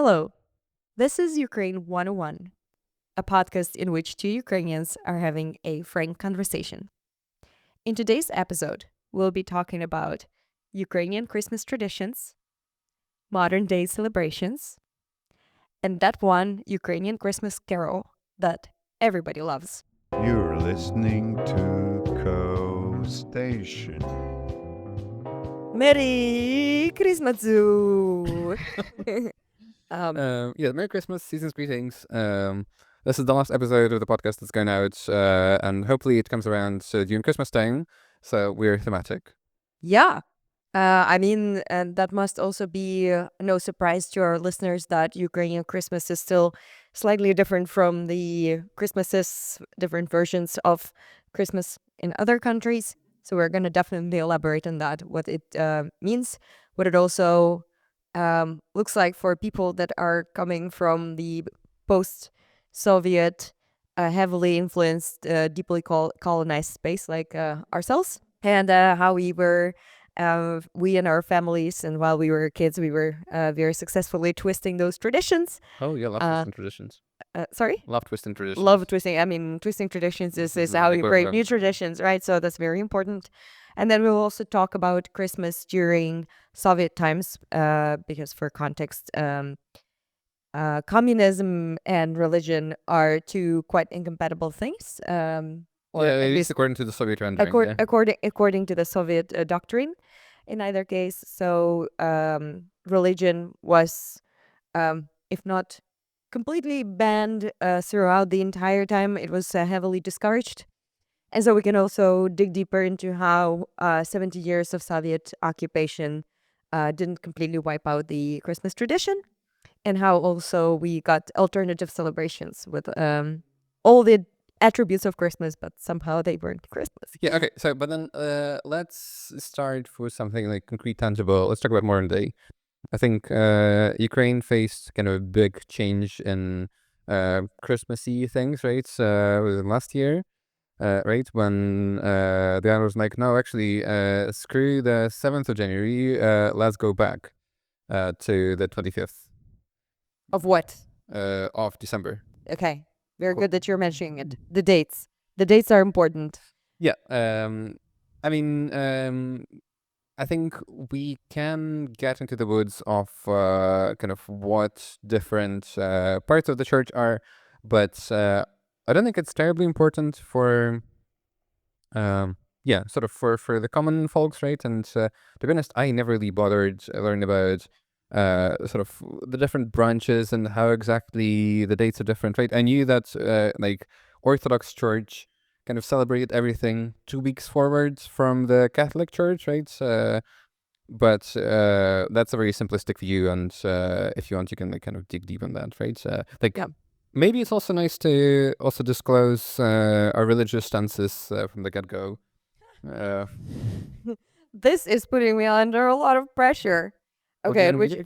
Hello, this is Ukraine 101, a podcast in which two Ukrainians are having a frank conversation. In today's episode, we'll be talking about Ukrainian Christmas traditions, modern day celebrations, and that one Ukrainian Christmas carol that everybody loves. You're listening to Co Station. Merry Christmas! Merry Christmas, season's greetings. This is the last episode of the podcast that's going out, and hopefully it comes around during Christmas time, so we're thematic. Yeah. And that must also be no surprise to our listeners that Ukrainian Christmas is still slightly different from the Christmases, different versions of Christmas in other countries. So we're going to definitely elaborate on that, what it means, what it also looks like for people that are coming from the post-Soviet, heavily influenced, deeply colonized space like ourselves, and how we and our families, and while we were kids, we were very successfully twisting those traditions. Oh, yeah, love twisting traditions. Sorry? Love twisting traditions. Love twisting. I mean, twisting traditions is how we create new traditions, right? So that's very important. And then we'll also talk about Christmas during Soviet times, because for context, communism and religion are two quite incompatible things. Or at least according to the Soviet rendering. According to the Soviet doctrine, in either case. So religion was, if not completely banned throughout the entire time, it was heavily discouraged. And so we can also dig deeper into how 70 years of Soviet occupation didn't completely wipe out the Christmas tradition, and how also we got alternative celebrations with all the attributes of Christmas, but somehow they weren't Christmas. Yeah, okay. So, but then let's start with something like concrete, tangible. Let's talk about modern day. I think Ukraine faced kind of a big change in Christmassy things, right? Last year, right? When the other was like, no, actually, screw the 7th of January, let's go back to the 25th. Of what? Of December. Okay. Very good that you're mentioning it. The dates. The dates are important. Yeah. I think we can get into the woods of kind of what different parts of the church are, but I don't think it's terribly important for, sort of for the common folks, right? And to be honest, I never really bothered learning about sort of the different branches and how exactly the dates are different, right? I knew that like Orthodox Church kind of celebrate everything 2 weeks forward from the Catholic Church, right? But that's a very simplistic view, and if you want, you can like kind of dig deep on that, right? Maybe it's also nice to also disclose our religious stances from the get-go. This is putting me under a lot of pressure. Okay, in which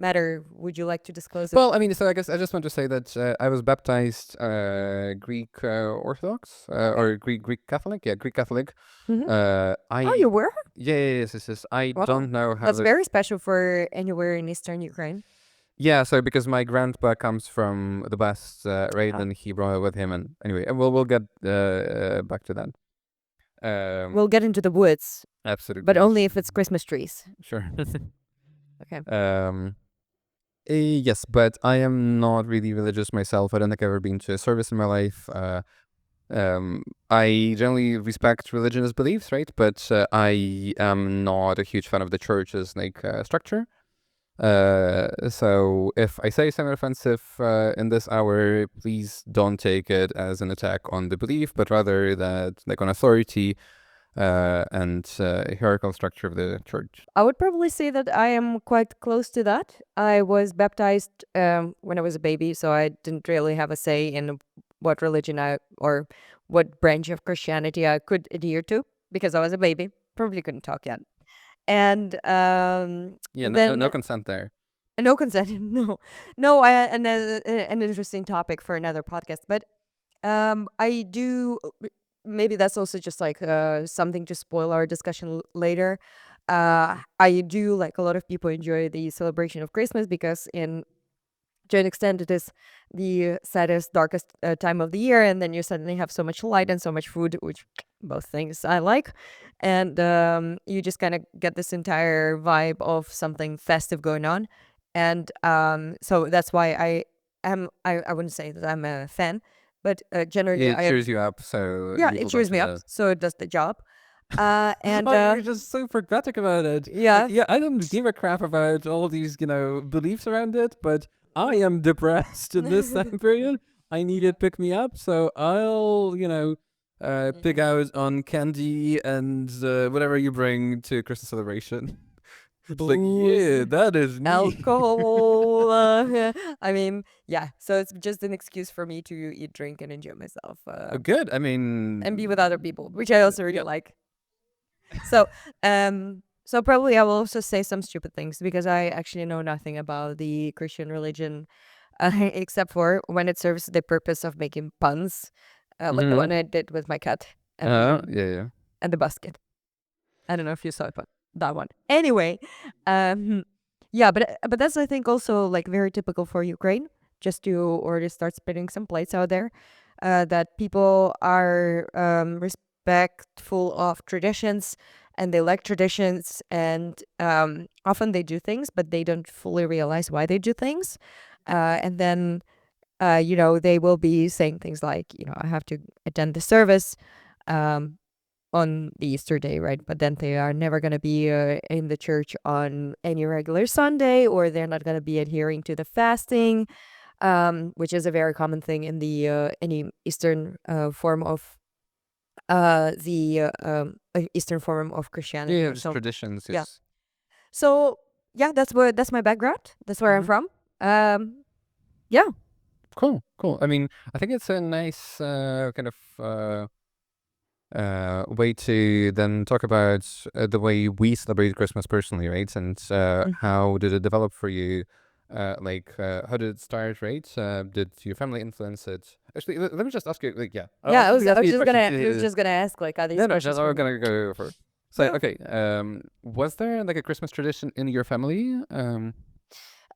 matter would you like to disclose it? Well, I mean, so I guess I just want to say that I was baptized Greek Orthodox or Greek Catholic. Yeah, Greek Catholic. Oh, you were? Yes. I don't know how. That's very special for anywhere in Eastern Ukraine. Yeah, so because my grandpa comes from the West, right, and he brought it with him, and anyway, we'll get back to that. We'll get into the woods. Absolutely. But only if it's Christmas trees. Sure. Okay. Yes, but I am not really religious myself. I don't think I've ever been to a service in my life. I generally respect religious beliefs, right? But I am not a huge fan of the church's like structure. So if I say something offensive in this hour, please don't take it as an attack on the belief, but rather that like on authority and hierarchical structure of the church. I would probably say that I am quite close to that. I was baptized when I was a baby, so I didn't really have a say in what religion or what branch of Christianity I could adhere to, because I was a baby. Probably couldn't talk yet. And no consent there. No consent. No. An interesting topic for another podcast. But I do. Maybe that's also just like something to spoil our discussion later. I do, like a lot of people, enjoy the celebration of Christmas because to an extent it is the saddest, darkest time of the year, and then you suddenly have so much light and so much food, which both things I like, and you just kind of get this entire vibe of something festive going on, and so that's why I wouldn't say that I'm a fan, but generally It I cheers you up, so yeah, it you'll cheers watch me up, it. so it does the job. And Oh, you're just so pragmatic about it. Like, yeah. yeah, I don't give a crap about all these, beliefs around it, but I am depressed in this time period. I need it pick me up, so I'll, pick out on candy and whatever you bring to Christmas celebration. It's like, yeah, Booze, that is me. alcohol. I mean, yeah. So it's just an excuse for me to eat, drink, and enjoy myself, Good. I and be with mean, other people, which I also really yeah. like. So, so probably I will also say some stupid things because I actually know nothing about the Christian religion, except for when it serves the purpose of making puns, like the Mm-hmm. one I did with my cat and Yeah, yeah. the basket. I don't know if you saw it, but that one. Anyway, um, yeah, but that's, I think, also like very typical for Ukraine. Just to already start spinning some plates out there, that people are respectful of traditions, and they like traditions, and often they do things, but they don't fully realize why they do things, and then they will be saying things like, I have to attend the service. Um, on the Easter day, right? But then they are never going to be in the church on any regular Sunday, or they're not going to be adhering to the fasting, which is a very common thing in the any Eastern form of Eastern form of Christianity. Yeah, Or just so traditions, yeah, yes. so yeah, that's my background. That's where I'm Mhm. from. Yeah, Cool, cool. I mean, I think it's a nice kind of way to then talk about the way we celebrate Christmas personally, right? And how did it develop for you? How did it start, right? Did your family influence it? Actually, let me just ask you, like, yeah, yeah. you I ask was me a just question. gonna ask, like, are these No, no, that's questions all for we're me? gonna go for. So, No. okay, was there like a Christmas tradition in your family?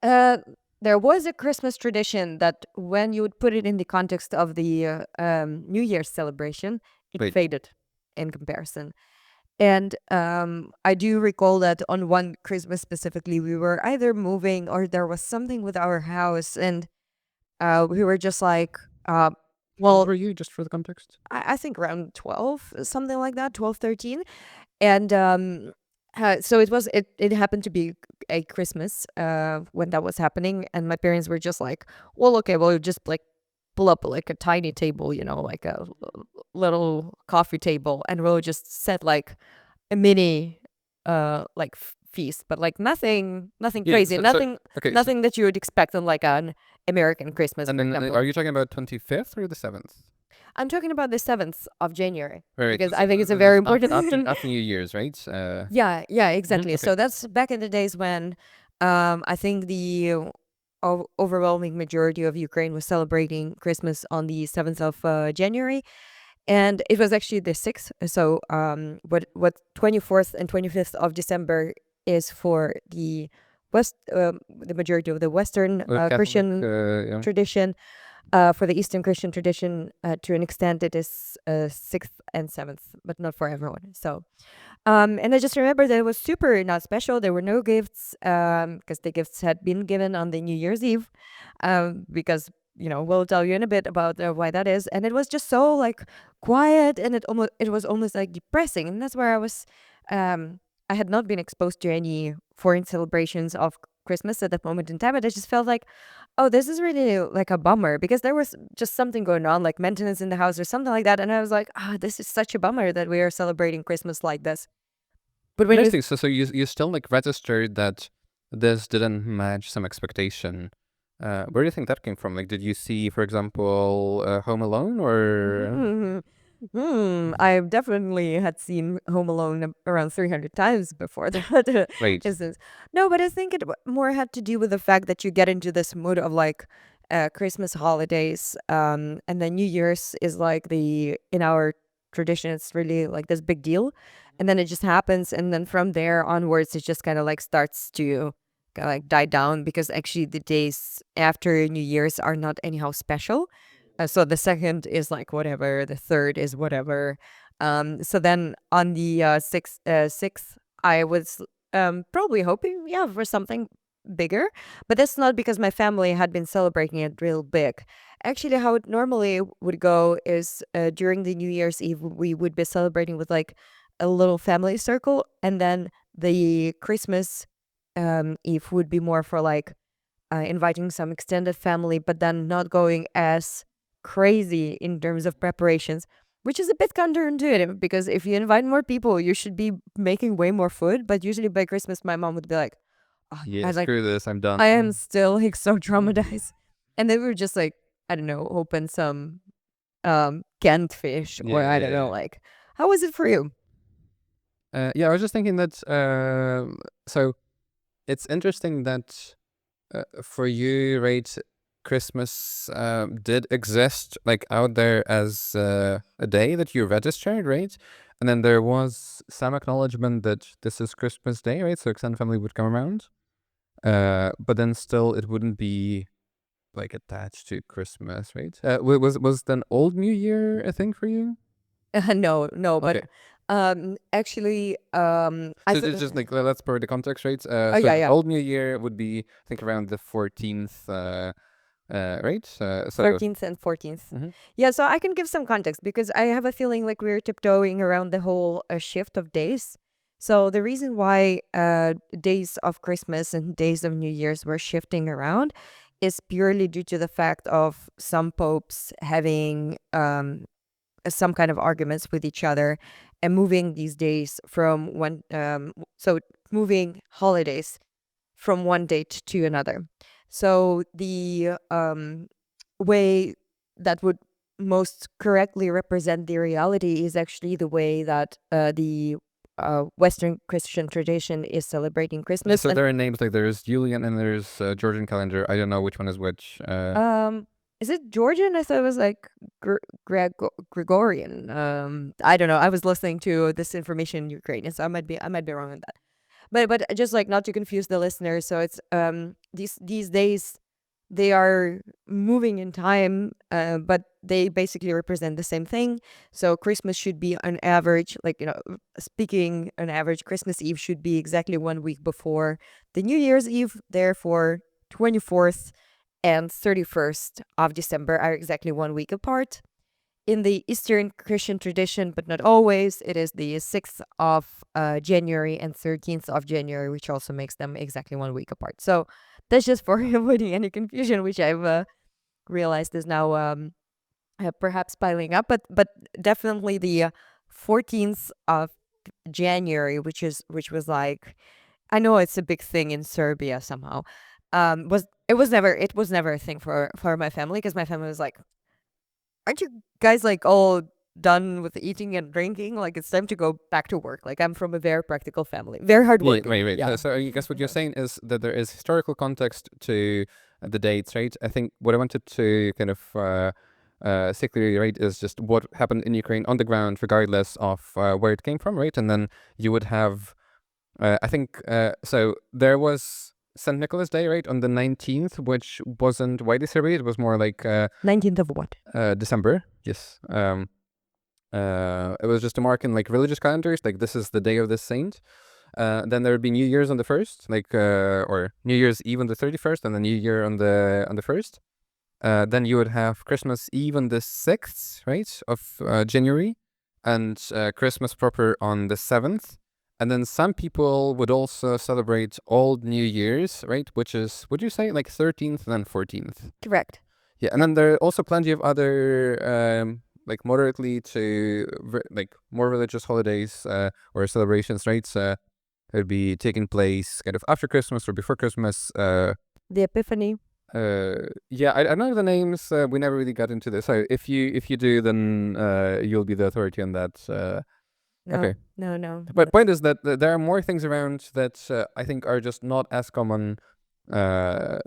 Uh, there was a Christmas tradition that, when you would put it in the context of the New Year's celebration, it Wait, faded in comparison. And I do recall that on one Christmas specifically, we were either moving or there was something with our house, and we were just like, how old well, were you, just for the context? I think around 12, something like that, 12, 13. And so it happened to be a Christmas when that was happening, and my parents were just like, well, okay, we'll just like pull up like a tiny table, like a little coffee table, and we'll just set like a mini like feast, but like nothing Yeah. crazy, So okay. So, nothing that you would expect on like an American Christmas, and for then example. are you talking about 25th or the 7th? I'm talking about the 7th of January Right. because So, I think it's a very after important. New Year's, right? Yeah, exactly. Okay. So that's back in the days when I think the overwhelming majority of Ukraine was celebrating Christmas on the 7th of January. And it was actually the 6th. So what 24th and 25th of December is for the majority of the Western Catholic. Christian Yeah. tradition. For the Eastern Christian tradition, to an extent, it is 6th and 7th, but not for everyone. So and I just remember that it was super not special. There were no gifts because the gifts had been given on the New Year's Eve. Because we'll tell you in a bit about why that is. And it was just so like quiet, and it was almost like depressing. And that's where I had not been exposed to any foreign celebrations of Christmas at that moment in time. And I just felt like, oh, this is really like a bummer, because there was just something going on, like maintenance in the house or something like that. And I was like, this is such a bummer that we are celebrating Christmas like this. But when you Interesting. So you still like registered that this didn't match some expectation. Where do you think that came from? Like, did you see, for example, Home Alone, or I definitely had seen Home Alone around 300 times before that wait? instance. No, but I think it more had to do with the fact that you get into this mood of like Christmas holidays, and then New Year's is like in our tradition, it's really like this big deal. and then it just happens, and then from there onwards it just kind of like starts to kind of like die down, because actually the days after New Year's are not anyhow special. So the second is like whatever, the third is whatever. So then on the sixth, I was probably hoping, yeah, for something bigger, but that's not because my family had been celebrating it real big. Actually, how it normally would go is during the New Year's Eve, we would be celebrating with like a little family circle, and then the Christmas Eve would be more for like inviting some extended family, but then not going as crazy in terms of preparations, which is a bit counterintuitive, because if you invite more people, you should be making way more food. But usually by Christmas, my mom would be like, oh, Yeah, I like, screw this, I'm done. I am still like so traumatized. And then we were just like, I don't know, open some canned fish, or I don't know, like, how was it for you? Yeah, I was just thinking that, so it's interesting that for you, right, Christmas did exist like out there as a day that you registered, right? And then there was some acknowledgement that this is Christmas Day, right? So extended family would come around. But then still it wouldn't be like attached to Christmas, right? Was then Old New Year a thing for you? No, but Okay. actually, So just like let's provide the context, right? oh So yeah, the yeah. Old New Year would be, I think, around the 14th, right? So 13th and 14th. Mhm. Yeah, so I can give some context, because I have a feeling like we're tiptoeing around the whole shift of days. So the reason why days of Christmas and days of New Year's were shifting around is purely due to the fact of some popes having some kind of arguments with each other, and moving these days from one, so moving holidays from one date to another. So the way that would most correctly represent the reality is actually the way that the Western Christian tradition is celebrating Christmas. So And there are names like there's Julian and there's Georgian calendar. I don't know which one is which. is it Georgian? I thought it was like Gregorian. I don't know. I was listening to this information in Ukrainian, so I might be wrong on that. But just like not to confuse the listeners, so it's these days they are moving in time, but they basically represent the same thing. So Christmas should be on average, like, speaking on average, Christmas Eve should be exactly 1 week before the New Year's Eve. Therefore, 24th and 31st of December are exactly 1 week apart. In the Eastern Christian tradition, but not always, it is the 6th of January and 13th of January, which also makes them exactly 1 week apart. So that's just for avoiding any confusion, which I've realized is now perhaps piling up. But definitely the 14th of January, which was like, I know it's a big thing in Serbia somehow. It was never a thing for my family, because my family was like, aren't you guys like all done with eating and drinking? Like, it's time to go back to work. Like, I'm from a very practical family, very hardworking. Wait. Yeah. So I guess what you're saying is that there is historical context to the dates, right? I think what I wanted to kind of say clearly, right, is just what happened in Ukraine on the ground, regardless of where it came from, right? And then you would have, I think, so there was St. Nicholas Day, right, on the 19th, which wasn't widely celebrated. It was more like 19th of what? December. Yes. It was just a mark in like religious calendars, like this is the day of this saint. Then there would be New Year's on the 1st, like or New Year's Eve on the 31st, and the New Year on the 1st. Then you would have Christmas Eve on the 6th, right, of January, and Christmas proper on the 7th. And then some people would also celebrate Old New Year's, right, which is, would you say, like 13th and then 14th? Correct. Yeah, and then there are also plenty of other like moderately to like more religious holidays or celebrations, right? That would be taking place kind of after Christmas or before Christmas. The Epiphany. Yeah, I don't know the names. We never really got into this. So if you do, then you'll be the authority on that. No, Okay. no. But point is that there are more things around that I think are just not as common.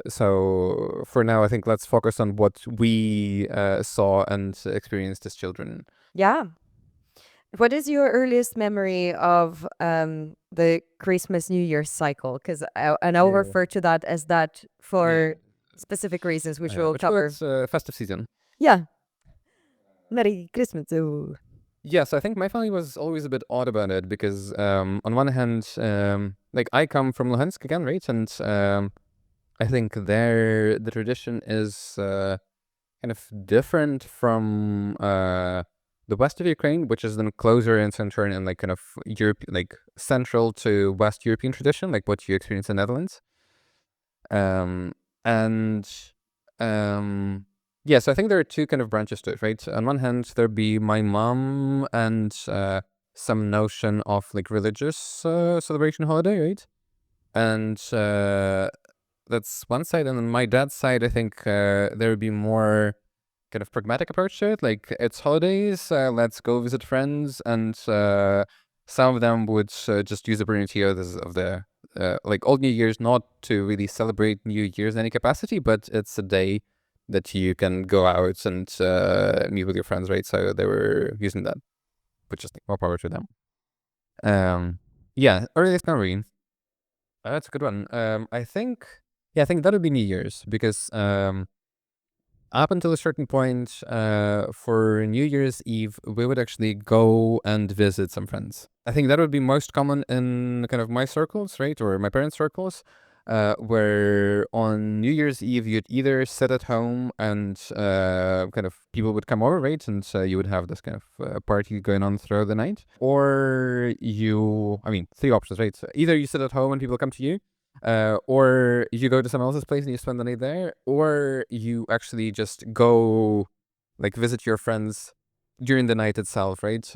So for now, I think let's focus on what we saw and experienced as children. Yeah. What is your earliest memory of the Christmas New Year cycle? Because and I'll Yeah. refer to that as that for specific reasons, which we'll Which cover. was festive season. Yeah. Merry Christmas. Ooh. Yes, I think my family was always a bit odd about it because on one hand, like I come from Luhansk again, right? And I think there the tradition is kind of different from the west of Ukraine, which is then closer in center and like kind of Europe, like central to West European tradition, like what you experience in the Netherlands. And yeah, so I think there are two kind of branches to it, right? On one hand, there'd be my mom and some notion of like religious celebration holiday, right? And that's one side. And on my dad's side, I think there would be more kind of pragmatic approach to it. Like it's holidays, let's go visit friends, and some of them would just use the opportunity of the like old New Year's not to really celebrate New Year's in any capacity, but it's a day that you can go out and meet with your friends, right? So they were using that, which is like more power to them. Yeah, earliest memory. That's a good one. I think that would be New Year's because up until a certain point, for New Year's Eve, we would actually go and visit some friends. I think that would be most common in kind of my circles, right, or my parents' circles, where on New Year's Eve you'd either sit at home and kind of people would come over, right, and you would have this kind of party going on throughout the night, or three options, right? So either you sit at home and people come to you, or you go to someone else's place and you spend the night there, or you actually just go like visit your friends during the night itself, right?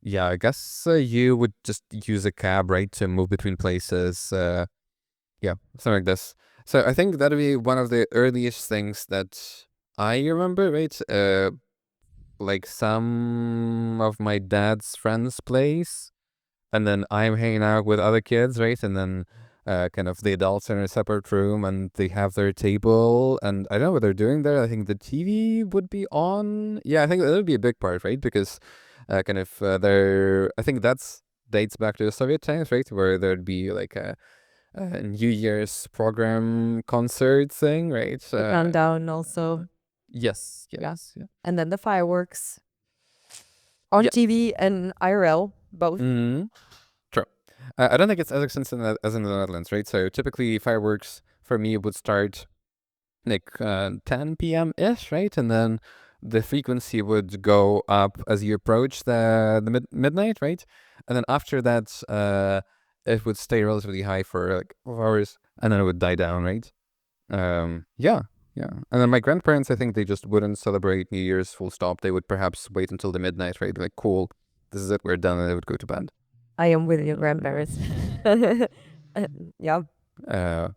Yeah, I guess you would just use a cab, right, to move between places. Yeah, something like this. So I think that'd be one of the earliest things that I remember, right? Like some of my dad's friends' place, and then I'm hanging out with other kids, right? And then kind of the adults are in a separate room and they have their table, and I don't know what they're doing there. I think the TV would be on. Yeah, I think that would be a big part, right? Because kind of I think that's dates back to the Soviet times, right? Where there'd be like a New Year's program concert thing, right? The countdown also. Yes, Yeah. yes, yeah. And then the fireworks on Yeah. TV and IRL, both. Mm-hmm. True. I don't think it's as extensive as in the Netherlands, right? So typically fireworks for me would start like 10 p.m. ish, right? And then the frequency would go up as you approach the midnight, right? And then after that, it would stay relatively high for like 4 hours, and then it would die down, right? Yeah, yeah. And then my grandparents, I think they just wouldn't celebrate New Year's full stop. They would perhaps wait until the midnight, right? Like, cool, this is it, we're done, and they would go to bed. I am with your grandparents. Yeah.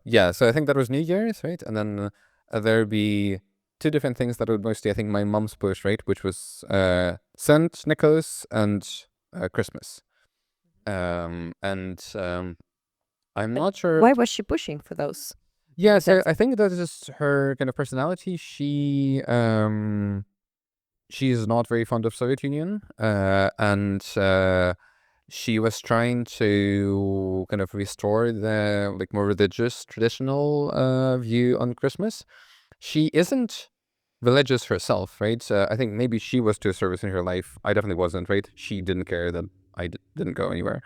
Yeah, so I think that was New Year's, right? And then there'd be two different things that would mostly, I think, my mom's push, right? Which was Saint Nicholas and Christmas. I'm not sure. Why was she pushing for those? Yeah, so That's- I think that's just her kind of personality. She's not very fond of Soviet Union, and she was trying to kind of restore the like more religious traditional view on Christmas. She isn't religious herself, right? I think maybe she was to a service in her life. I definitely wasn't, right? She didn't care that I didn't go anywhere.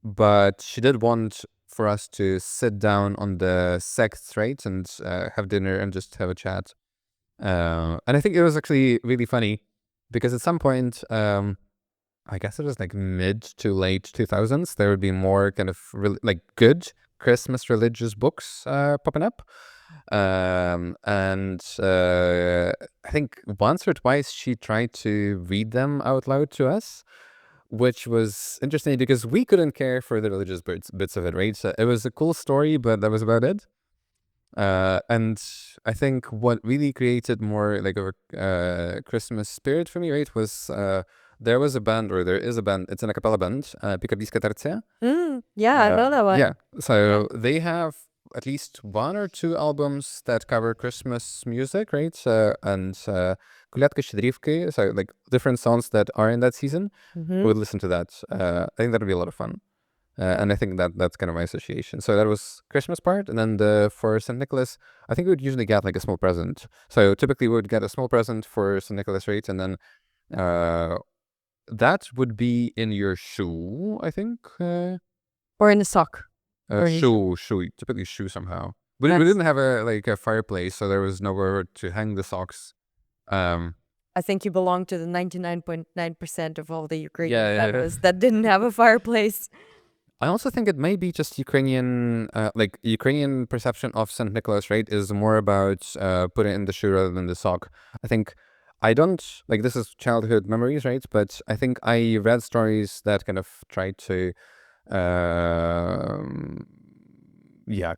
But she did want for us to sit down on the 6th, right, and have dinner and just have a chat. And I think it was actually really funny because at some point, I guess it was like mid to late 2000s, there would be more kind of like good Christmas religious books popping up. And I think once or twice she tried to read them out loud to us, which was interesting because we couldn't care for the religious bits of it, right? So it was a cool story, but that was about it. And I think what really created more like a Christmas spirit for me, right, was there was a band, or there is a band, it's an a cappella band, Pika Bliska Tercja. Yeah, I know that one. Yeah, so they have at least one or two albums that cover Christmas music, right? And Колядки, Щедрівки, so like different songs that are in that season, Mm-hmm. we would listen to that. I think that would be a lot of fun. And I think that's kind of my association. So that was Christmas part, and then for St. Nicholas, I think we would usually get like a small present. So typically we would get a small present for St. Nicholas, right? And then that would be in your shoe, I think. Or in a sock. Or in your Shoe, typically shoe somehow. We That's- didn't have a fireplace, so there was nowhere to hang the socks. I think you belong to the 99.9% of all the Ukrainian Yeah, yeah, yeah. families that didn't have a fireplace. I also think it may be just Ukrainian, like Ukrainian perception of Saint Nicholas, right, is more about putting in the shoe rather than the sock. I think I don't like this is childhood memories, right? But I think I read stories that kind of tried to,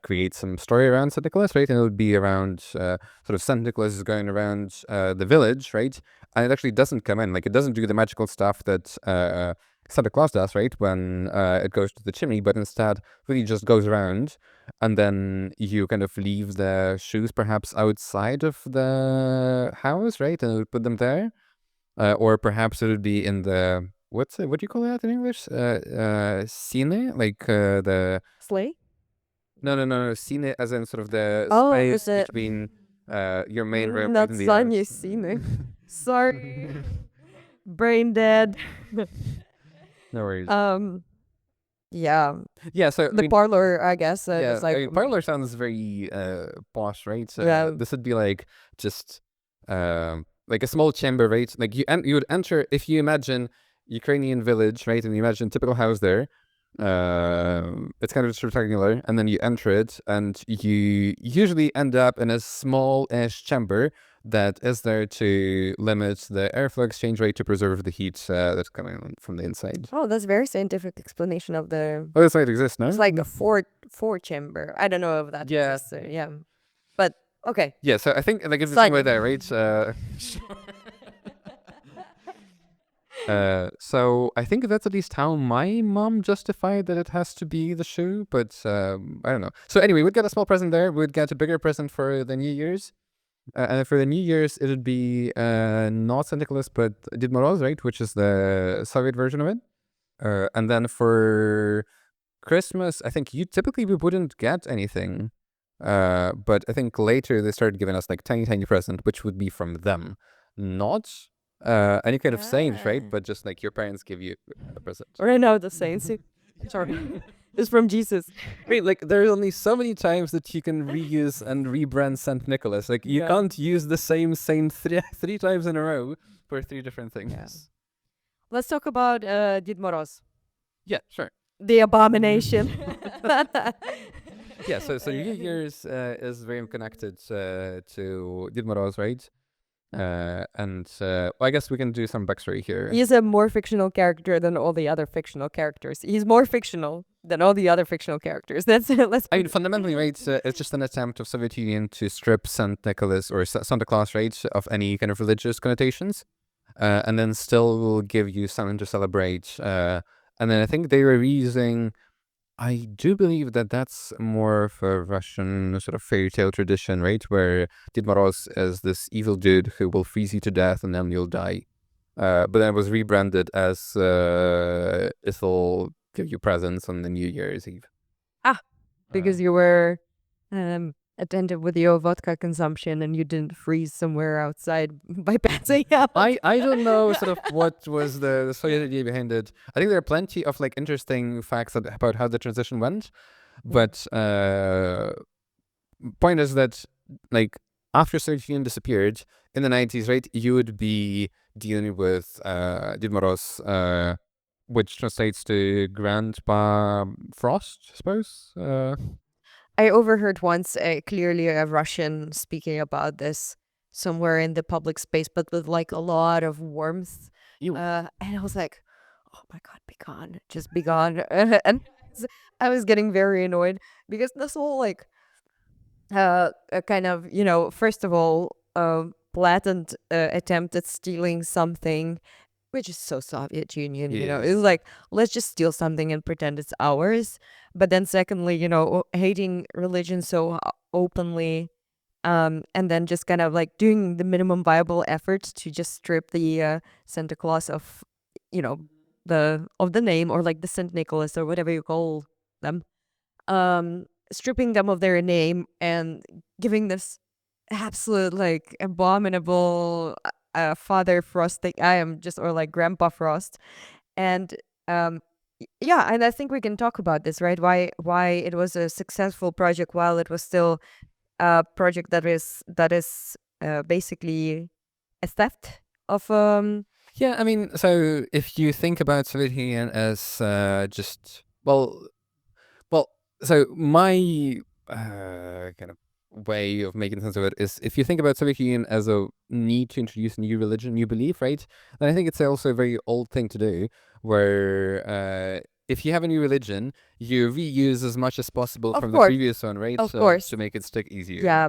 create some story around Saint Nicholas, right? And it would be around sort of Saint Nicholas is going around the village, right? And it actually doesn't come in, like it doesn't do the magical stuff that Santa Claus does, right? When it goes to the chimney, but instead really just goes around, and then you kind of leave the shoes perhaps outside of the house, right? And it would put them there, or perhaps it would be in the what do you call that in English? Cine, like the Sleigh? no, cine as in sort of the Oh, space is it between your main room not and the Sanya house. Sine? Sorry. Brain dead. No worries. Yeah. Yeah, so I The mean, parlor, I guess. yeah, It's like I mean, parlor sounds very posh, right? Yeah. This would be like just like a small chamber, right? Like you would enter if you imagine Ukrainian village, right? And you imagine typical house there. It's kind of just rectangular, and then you enter it, and you usually end up in a small-ish chamber that is there to limit the airflow exchange rate to preserve the heat that's coming from the inside. Oh, that's very scientific explanation of the. Oh, this might exist, no? It's like a four chamber. I don't know if that Yeah. exists. Yeah, but okay. Yeah, so I think like if it's Slightly. right there, right? So I think that's at least how my mom justified that it has to be the shoe, but I don't know. So anyway, we'd get a small present there. We'd get a bigger present for the New Year's. And for the New Year's, it would be not Saint Nicholas, but Did Moroz, right? Which is the Soviet version of it. And then for Christmas, I think we wouldn't get anything. But I think later they started giving us like tiny present, which would be from them. Not any kind of saint, right? But just like your parents give you a present. Right now, the saints. Sorry, it's from Jesus. Right, like there's only so many times that you can reuse and rebrand Saint Nicholas. Like you Yeah. can't use the same saint three times in a row for three different things. Yeah. Let's talk about Did Moroz, Yeah, sure. the abomination. Yeah, so New Year's is very connected to Did Moroz, right? Well, I guess we can do some backstory here. He's a more fictional character than all the other fictional characters. He's more fictional than all the other fictional characters. That's let's. I mean, fundamentally, right, it's just an attempt of Soviet Union to strip Saint Nicholas or Santa Claus, right, of any kind of religious connotations, and then still give you something to celebrate. And then I think they were reusing. I do believe that that's more of a Russian sort of fairy tale tradition, right? Where Did Moroz is this evil dude who will freeze you to death and then you'll die. But then it was rebranded as it'll give you presents on the New Year's Eve. Because you were attentive with your vodka consumption and you didn't freeze somewhere outside by passing out. I don't know sort of what was the Soviet idea behind it. I think there are plenty of like interesting facts about how the transition went, but point is that like after Soviet Union disappeared in the 90s, right, you would be dealing with Did Moroz, which translates to Grandpa Frost, I suppose. I overheard once clearly a Russian speaking about this somewhere in the public space, but with like a lot of warmth. Ew. And I was like, oh my God, be gone. Just be gone. And I was getting very annoyed because this whole like kind of, first of all, blatant attempt at stealing something, which is so Soviet Union, Yes. it's like, let's just steal something and pretend it's ours. But then secondly, hating religion so openly and then just kind of like doing the minimum viable effort to just strip the Santa Claus of, you know, the name, or like the Saint Nicholas or whatever you call them, stripping them of their name and giving this absolute like abominable Father Frost thing. I am just, or like Grandpa Frost, and um, yeah, and I think we can talk about this, right? Why it was a successful project while it was still a project that is basically a theft of Yeah, I mean, so if you think about Soviet Union as just well, so my kind of way of making sense of it is, if you think about Soviet Union as a need to introduce a new religion, new belief, right? Then I think it's also a very old thing to do, where if you have a new religion, you reuse as much as possible of from the course, previous one, right? of course. To make it stick easier. Yeah.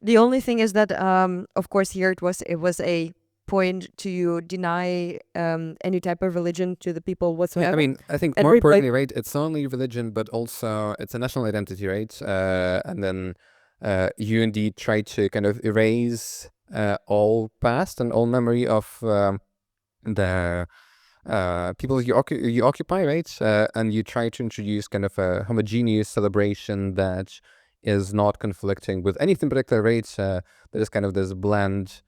The only thing is that of course here it was a point to deny any type of religion to the people Yeah, whatsoever. I mean, I think And more replace importantly, right, it's not only religion, but also it's a national identity, right? And then you indeed try to kind of erase all past and all memory of the people you occupy, right? And you try to introduce kind of a homogeneous celebration that is not conflicting with anything particular, right? That is kind of this blend.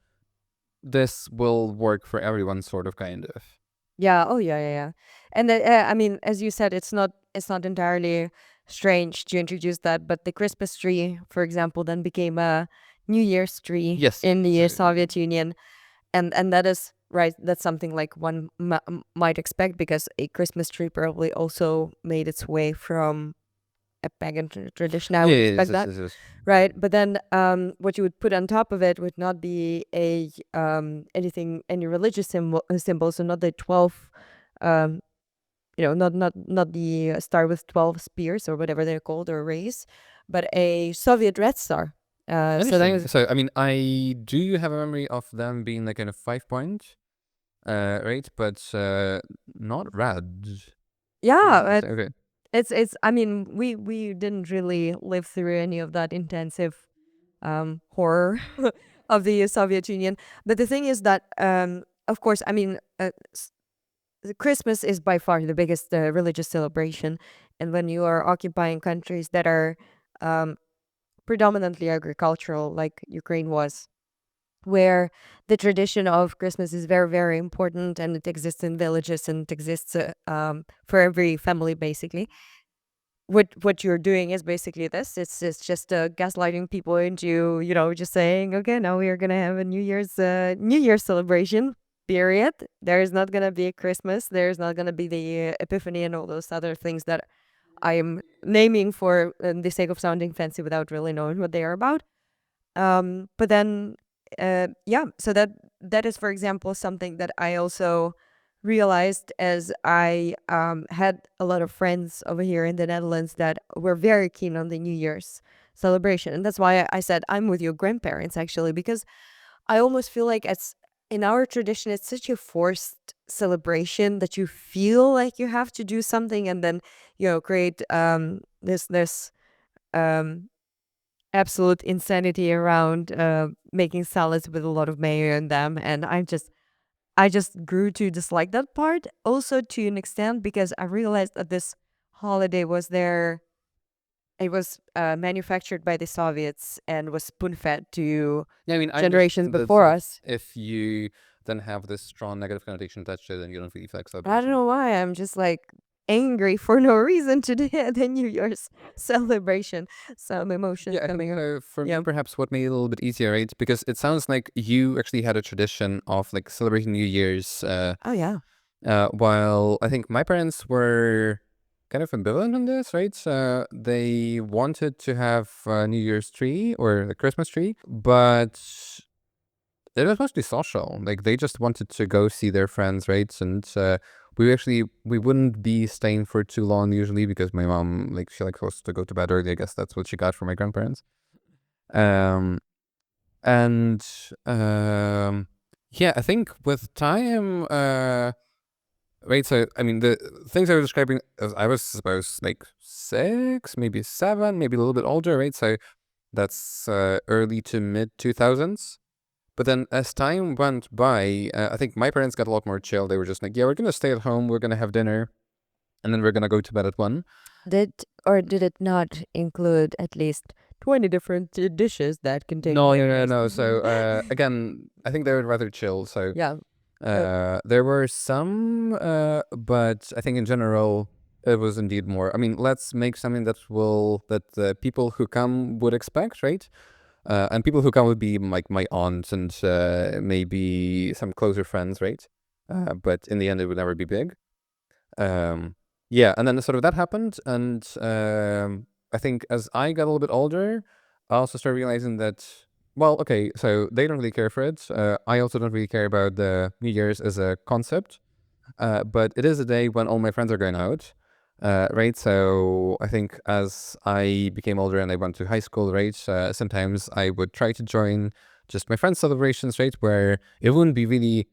This will work for everyone, sort of, kind of. Yeah. Oh, yeah, yeah, yeah. And I mean, as you said, it's not entirely strange to introduce that, but the Christmas tree, for example, then became a New Year's tree Yes. in the So, Soviet Union, and that is right. That's something like one might expect, because a Christmas tree probably also made its way from a pagan tradition. I yeah, would yes, expect yes, that. yes, yes. Right, but then what you would put on top of it would not be any religious symbol, so not the 12, um, not the star with 12 spears or whatever they're called, or rays, but a Soviet Red Star. So that Interesting. was, So, I mean, I do have a memory of them being like kind of 5 point, right? But not red. yeah, Okay. it's. I mean, we didn't really live through any of that intensive horror of the Soviet Union, but the thing is that of course, I mean. Christmas is by far the biggest religious celebration, and when you are occupying countries that are um, predominantly agricultural, like Ukraine was, where the tradition of Christmas is very, very important, and it exists in villages, and it exists for every family, basically. What you're doing is basically this. It's just gaslighting people into, just saying, okay, now we are gonna have a New Year's celebration. Period. There is not gonna be a Christmas. There is not gonna be the Epiphany and all those other things that I am naming for the sake of sounding fancy without really knowing what they are about. But then, yeah. So that is, for example, something that I also realized as I had a lot of friends over here in the Netherlands that were very keen on the New Year's celebration, and that's why I said I'm with your grandparents, actually, because I almost feel like it's in our tradition, it's such a forced celebration that you feel like you have to do something, and then create this um absolute insanity around making salads with a lot of mayo in them, and I just grew to dislike that part, also to an extent because I realized that this holiday was there. It was manufactured by the Soviets and was spoon-fed to Yeah, I mean, I generations understand that before sort of us. if you then have this strong negative connotation attached to it, then you don't really feel like I don't celebration. know why. I'm just like angry for no reason to the New Year's celebration. Some emotions Yeah, I think coming up. for me, Yeah. perhaps what made it a little bit easier, right? Because it sounds like you actually had a tradition of like celebrating New Year's, Oh, yeah. while I think my parents were kind of ambivalent on this, right? They wanted to have a New Year's tree or the Christmas tree, but it was mostly social. Like they just wanted to go see their friends, right? And we wouldn't be staying for too long usually because my mom like she likes us to go to bed early. I guess that's what she got from my grandparents. Um, and yeah, I think with time, right. So I mean, the things I was describing, I was supposed like 6, maybe 7, maybe a little bit older, right? So That's early to mid 2000s. But then as time went by, I think my parents got a lot more chill. They were just like, yeah, we're going to stay at home. We're going to have dinner. And then we're going to go to bed at 1. Did it not include at least 20 different dishes that contain No, mayonnaise? no. So again, I think they were rather chill. So Yeah. there were some, but I think in general it was indeed more. I mean, let's make something that people who come would expect, right? And people who come would be like my aunts and maybe some closer friends, right? But in the end, it would never be big. Yeah, and then sort of that happened, and I think as I got a little bit older, I also started realizing that, well, okay, so they don't really care for it. I also don't really care about the New Year's as a concept, but it is a day when all my friends are going out, right? So I think as I became older and I went to high school, right, sometimes I would try to join just my friends' celebrations, right, where it wouldn't be really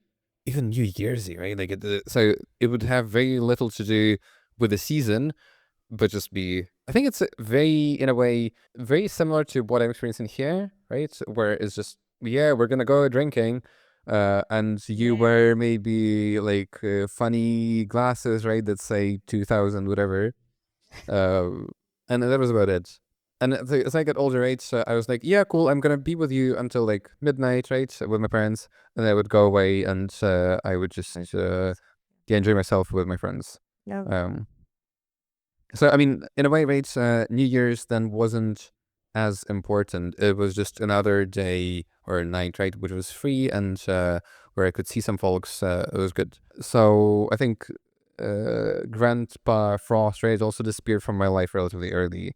even New Year's, right? Like, so it would have very little to do with the season, but just be. I think it's very, in a way, very similar to what I'm experiencing here, right? Where it's just, yeah, we're gonna go drinking, and you wear maybe like funny glasses, right? That say 2000, whatever, uh, and that was about it. And as I got older, right, so I was like, yeah, cool, I'm gonna be with you until like midnight, right, with my parents, and I would go away and I would just yeah, enjoy myself with my friends. Yeah. Um, so I mean, in a way, right, New Year's then wasn't as important. It was just another day or a night, right, which was free and where I could see some folks. It was good. So I think Grandpa Frost, right, also disappeared from my life relatively early.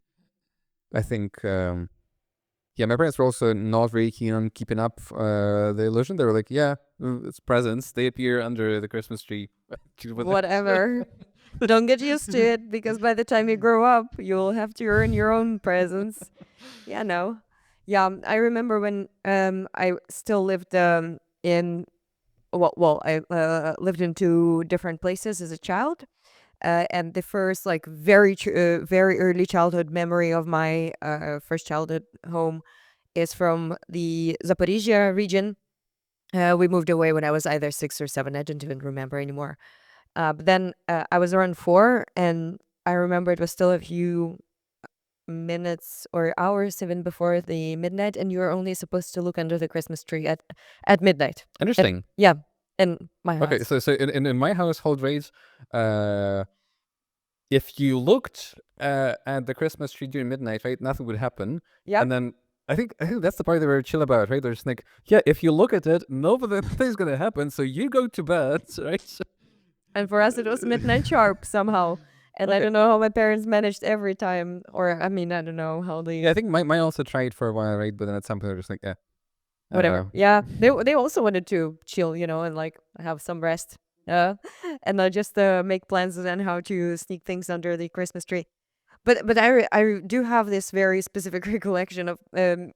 I think, yeah, my parents were also not very keen on keeping up the illusion. They were like, yeah, it's presents. They appear under the Christmas tree. Whatever. Don't get used to it because by the time you grow up, you'll have to earn your own presents. Yeah, no. Yeah, I remember when I still lived in I lived in 2 different places as a child. And the first like very early childhood memory of my first childhood home is from the Zaporizhia region. We moved away when I was either 6 or 7. I don't even remember anymore. But then I was around 4, and I remember it was still a few minutes or hours even before the midnight, and you were only supposed to look under the Christmas tree at midnight. Interesting. Yeah, in my house. Okay, so in my household, right, if you looked at the Christmas tree during midnight, right, nothing would happen. Yeah. And then I think that's the part they were chill about, right? They're just like, yeah, if you look at it, nothing's gonna happen. So you go to bed, right? And for us, it was midnight sharp somehow. And I Okay. don't know how my parents managed every time, or I mean, I don't know how Yeah, they I think my also tried for a while, right? But then at some point they're just like, yeah, whatever. Yeah, they also wanted to chill, and like have some rest, and not just make plans on how to sneak things under the Christmas tree. But I do have this very specific recollection of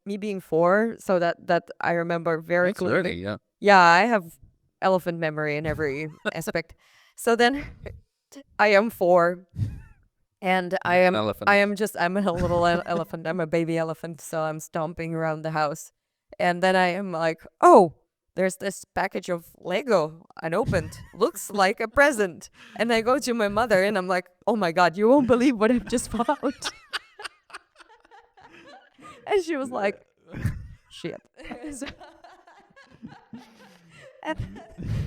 me being 4, so that I remember very that's clearly. early, yeah. Yeah, I have elephant memory in every aspect. So then I am 4, and Elephant. I'm a little elephant. I'm a baby elephant, so I'm stomping around the house. And then I am like, "Oh, there's this package of Lego unopened. Looks like a present." And I go to my mother and I'm like, "Oh my god, you won't believe what I've just found." And she was like, "Shit." So-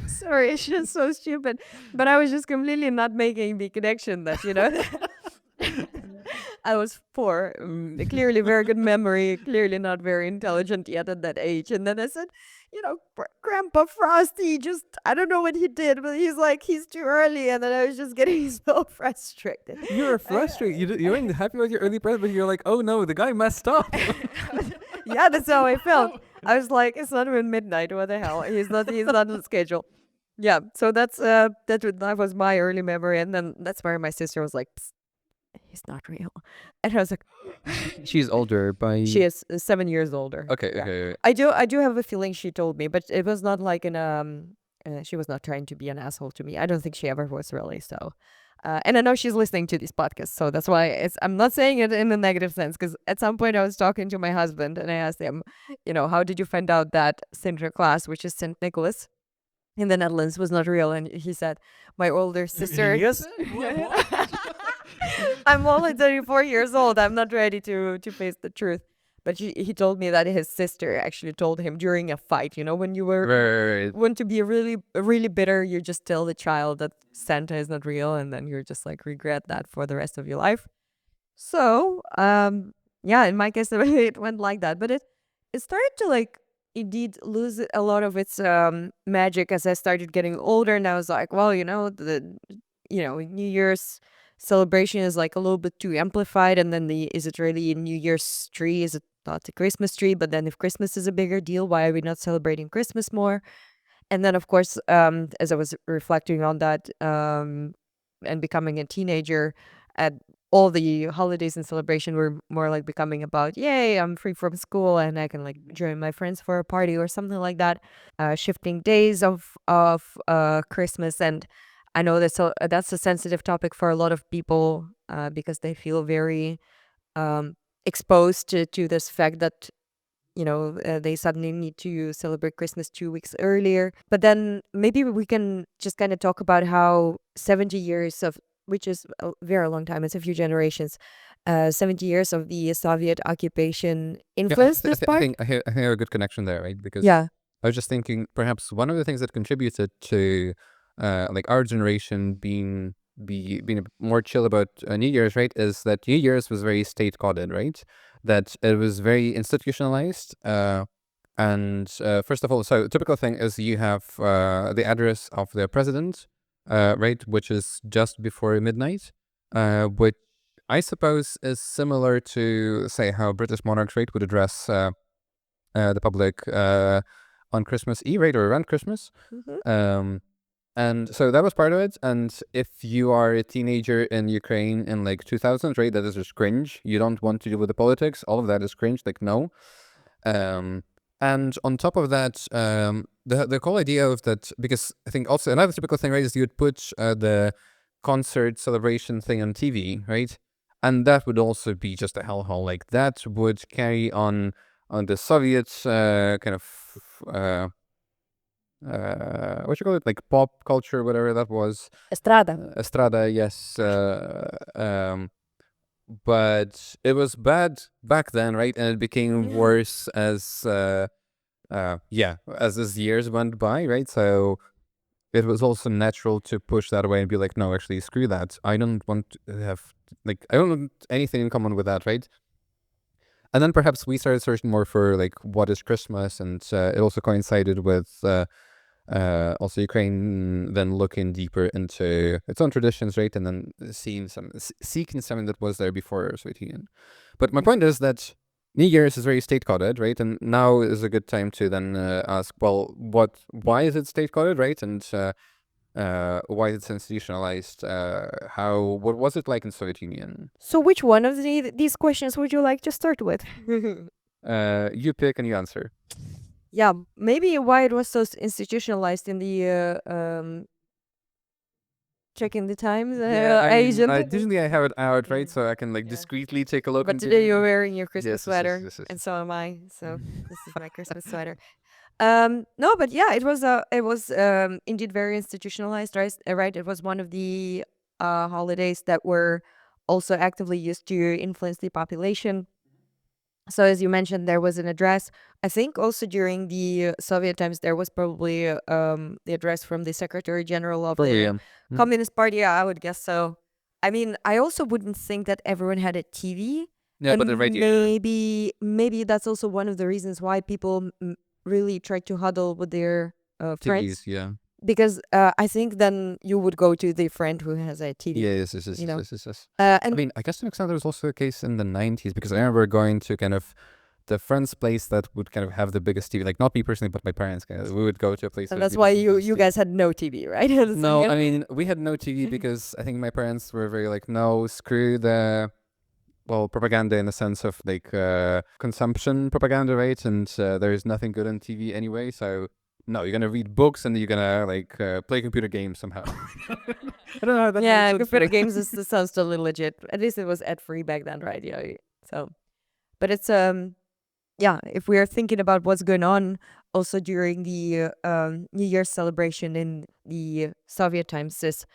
Sorry, it's just so stupid. But I was just completely not making the connection that, I was 4, clearly very good memory, clearly not very intelligent yet at that age. And then I said, Grandpa Frosty, just, I don't know what he did, but he's like, he's too early. And then I was just getting so frustrated. You were frustrated. You weren't happy with your early present, but you're like, oh no, the guy messed up. Yeah, that's how I felt. I was like, it's not even midnight. What the hell? He's not on schedule. Yeah, so that was my early memory. And then that's where my sister was like, "Psst, he's not real." And I was like, She's older by. she is 7 years older. Okay, Yeah. okay. I do have a feeling she told me, but it was not like she was not trying to be an asshole to me. I don't think she ever was really. So And I know she's listening to this podcast, so that's why I'm not saying it in a negative sense. Because at some point I was talking to my husband and I asked him, how did you find out that Sinterklaas, which is Saint Nicholas in the Netherlands, was not real? And he said, my older sister. Yes. I'm only 34 years old. I'm not ready to face the truth. But he told me that his sister actually told him during a fight, when you were Right. want to be really, really bitter, you just tell the child that Santa is not real, and then you're just like regret that for the rest of your life. So, yeah, in my case, it went like that. But it started to like indeed lose a lot of its magic as I started getting older, and I was like, well, New Year's celebration is like a little bit too amplified, and then is it really a New Year's tree? Is it not a Christmas tree? But then if Christmas is a bigger deal, why are we not celebrating Christmas more? And then, of course, as I was reflecting on that and becoming a teenager, at all the holidays and celebration were more like becoming about, yay, I'm free from school and I can like join my friends for a party or something like that. Shifting days of Christmas, and I know that's a sensitive topic for a lot of people because they feel very exposed to this fact that they suddenly need to celebrate Christmas 2 weeks earlier. But then maybe we can just kind of talk about how 70 years of, which is a very long time, it's a few generations, 70 years of the Soviet occupation influenced this I part. think I have a good connection there, right? Because Yeah. I was just thinking perhaps one of the things that contributed to like our generation being a bit more chill about New Year's, right, is that New Year's was very state coded, right? That it was very institutionalized. And first of all, so typical thing is you have the address of the president, right, which is just before midnight, which I suppose is similar to, say, how British monarchs, right, would address the public on Christmas Eve, right, or around Christmas. Mhm. And so that was part of it. And if you are a teenager in Ukraine in like 2000s, right, that is just cringe. You don't want to deal with the politics. All of that is cringe. Like, no. And on top of that, the whole idea of that, because I think also another typical thing, right, is you would put the concert celebration thing on TV, right? And that would also be just a hellhole. Like that would carry on the Soviet kind of what you call it, like pop culture, whatever that was. Estrada. Estrada, yes. But it was bad back then, right? And it became worse as as years went by, right? So it was also natural to push that away and be like, no, actually, screw that. I don't want to have I don't want anything in common with that, right? And then perhaps we started searching more for like what is Christmas, and it also coincided with also Ukraine then looking deeper into its own traditions, right? And then seeking something that was there before Soviet Union. But my point is that New Year's is very state coded, right? And now is a good time to then ask, well, why is it state coded, right? And why is it institutionalized? What was it like in Soviet Union? So which one of these questions would you like to start with? You pick and you answer. Yeah, maybe why it was so institutionalized in the checking the times agent. Usually I have it out, right? Yeah. So I can like Yeah. discreetly take a look. But And today you're wearing your Christmas Yes, sweater, yes, yes. and so am I. So this is my Christmas sweater. No, but yeah, it was indeed very institutionalized, right? Right, it was one of the holidays that were also actively used to influence the population. So as you mentioned, there was an address. I think also during the Soviet times, there was probably the address from the Secretary General of Probably, the yeah. Communist Party. Yeah, I would guess so. I mean, I also wouldn't think that everyone had a TV, Yeah, but the and radio. maybe that's also one of the reasons why people really try to huddle with their friends. TVs, yeah. Because I think then you would go to the friend who has a TV. Yes, yes, yes, You yes, know, yes, yes, yes. I and mean, I guess to an extent there was also a case in the 90s, because I remember going to kind of the friend's place that would kind of have the biggest TV. Like, not me personally, but my parents. Kind of, we would go to a place. and that that's would why be the biggest you TV. guys had no TV, right? No, I mean, we had no TV because I think my parents were very like, no, screw the, well, propaganda in the sense of like consumption propaganda, right? And there is nothing good on TV anyway. So no, you're gonna read books and you're gonna like play computer games somehow. I don't know how that makes Yeah, sense. computer games this sounds totally legit. At least it was ad free back then, right? Yeah. So, but it's yeah, if we are thinking about what's going on also during the New Year's celebration in the Soviet times, this